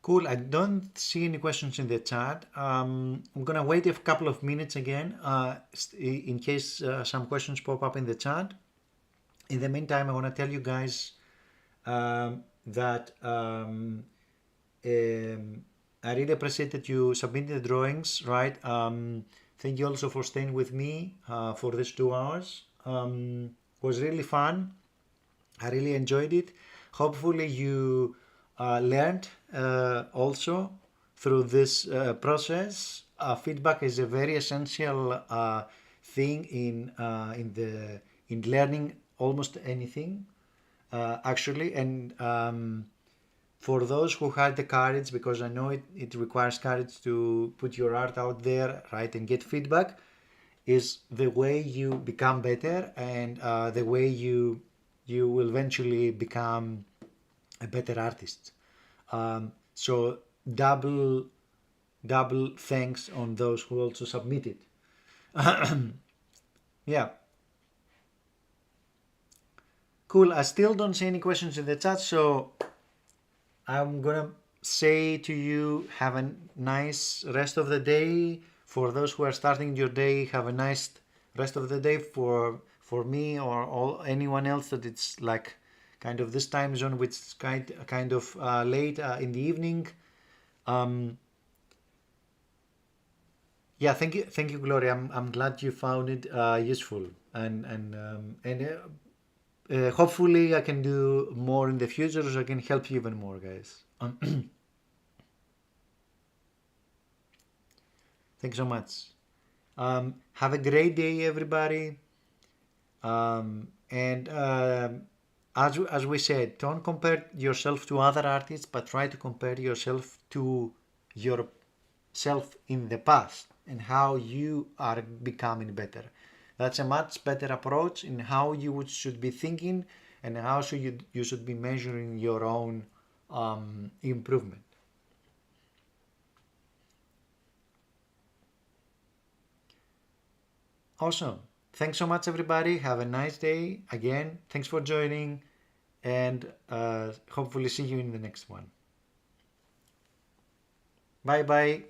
Cool. I don't see any questions in the chat. I'm gonna wait a couple of minutes again, in case some questions pop up in the chat. In the meantime, I want to tell you guys that I really appreciate that you submitted the drawings, right? Thank you also for staying with me for these 2 hours. It was really fun. I really enjoyed it. Hopefully you learned also through this process. Feedback is a very essential thing in learning almost anything, actually. And for those who had the courage, because I know it requires courage to put your art out there, right, and get feedback, is the way you become better, and the way you will eventually become a better artist. So double thanks on those who also submitted. Yeah. Cool. I still don't see any questions in the chat, so I'm gonna say to you, have a nice rest of the day. For those who are starting your day, have a nice rest of the day. For me or anyone else that it's like kind of this time zone, which is kind of late in the evening. Yeah, thank you, Gloria. I'm glad you found it useful, and hopefully I can do more in the future, so I can help you even more, guys. Thanks so much. Have a great day, everybody. And as we said, don't compare yourself to other artists, but try to compare yourself to yourself in the past and how you are becoming better. That's a much better approach in how you should be thinking and how you should be measuring your own improvement. Awesome. Thanks so much, everybody. Have a nice day. Again, thanks for joining, and hopefully see you in the next one. Bye bye.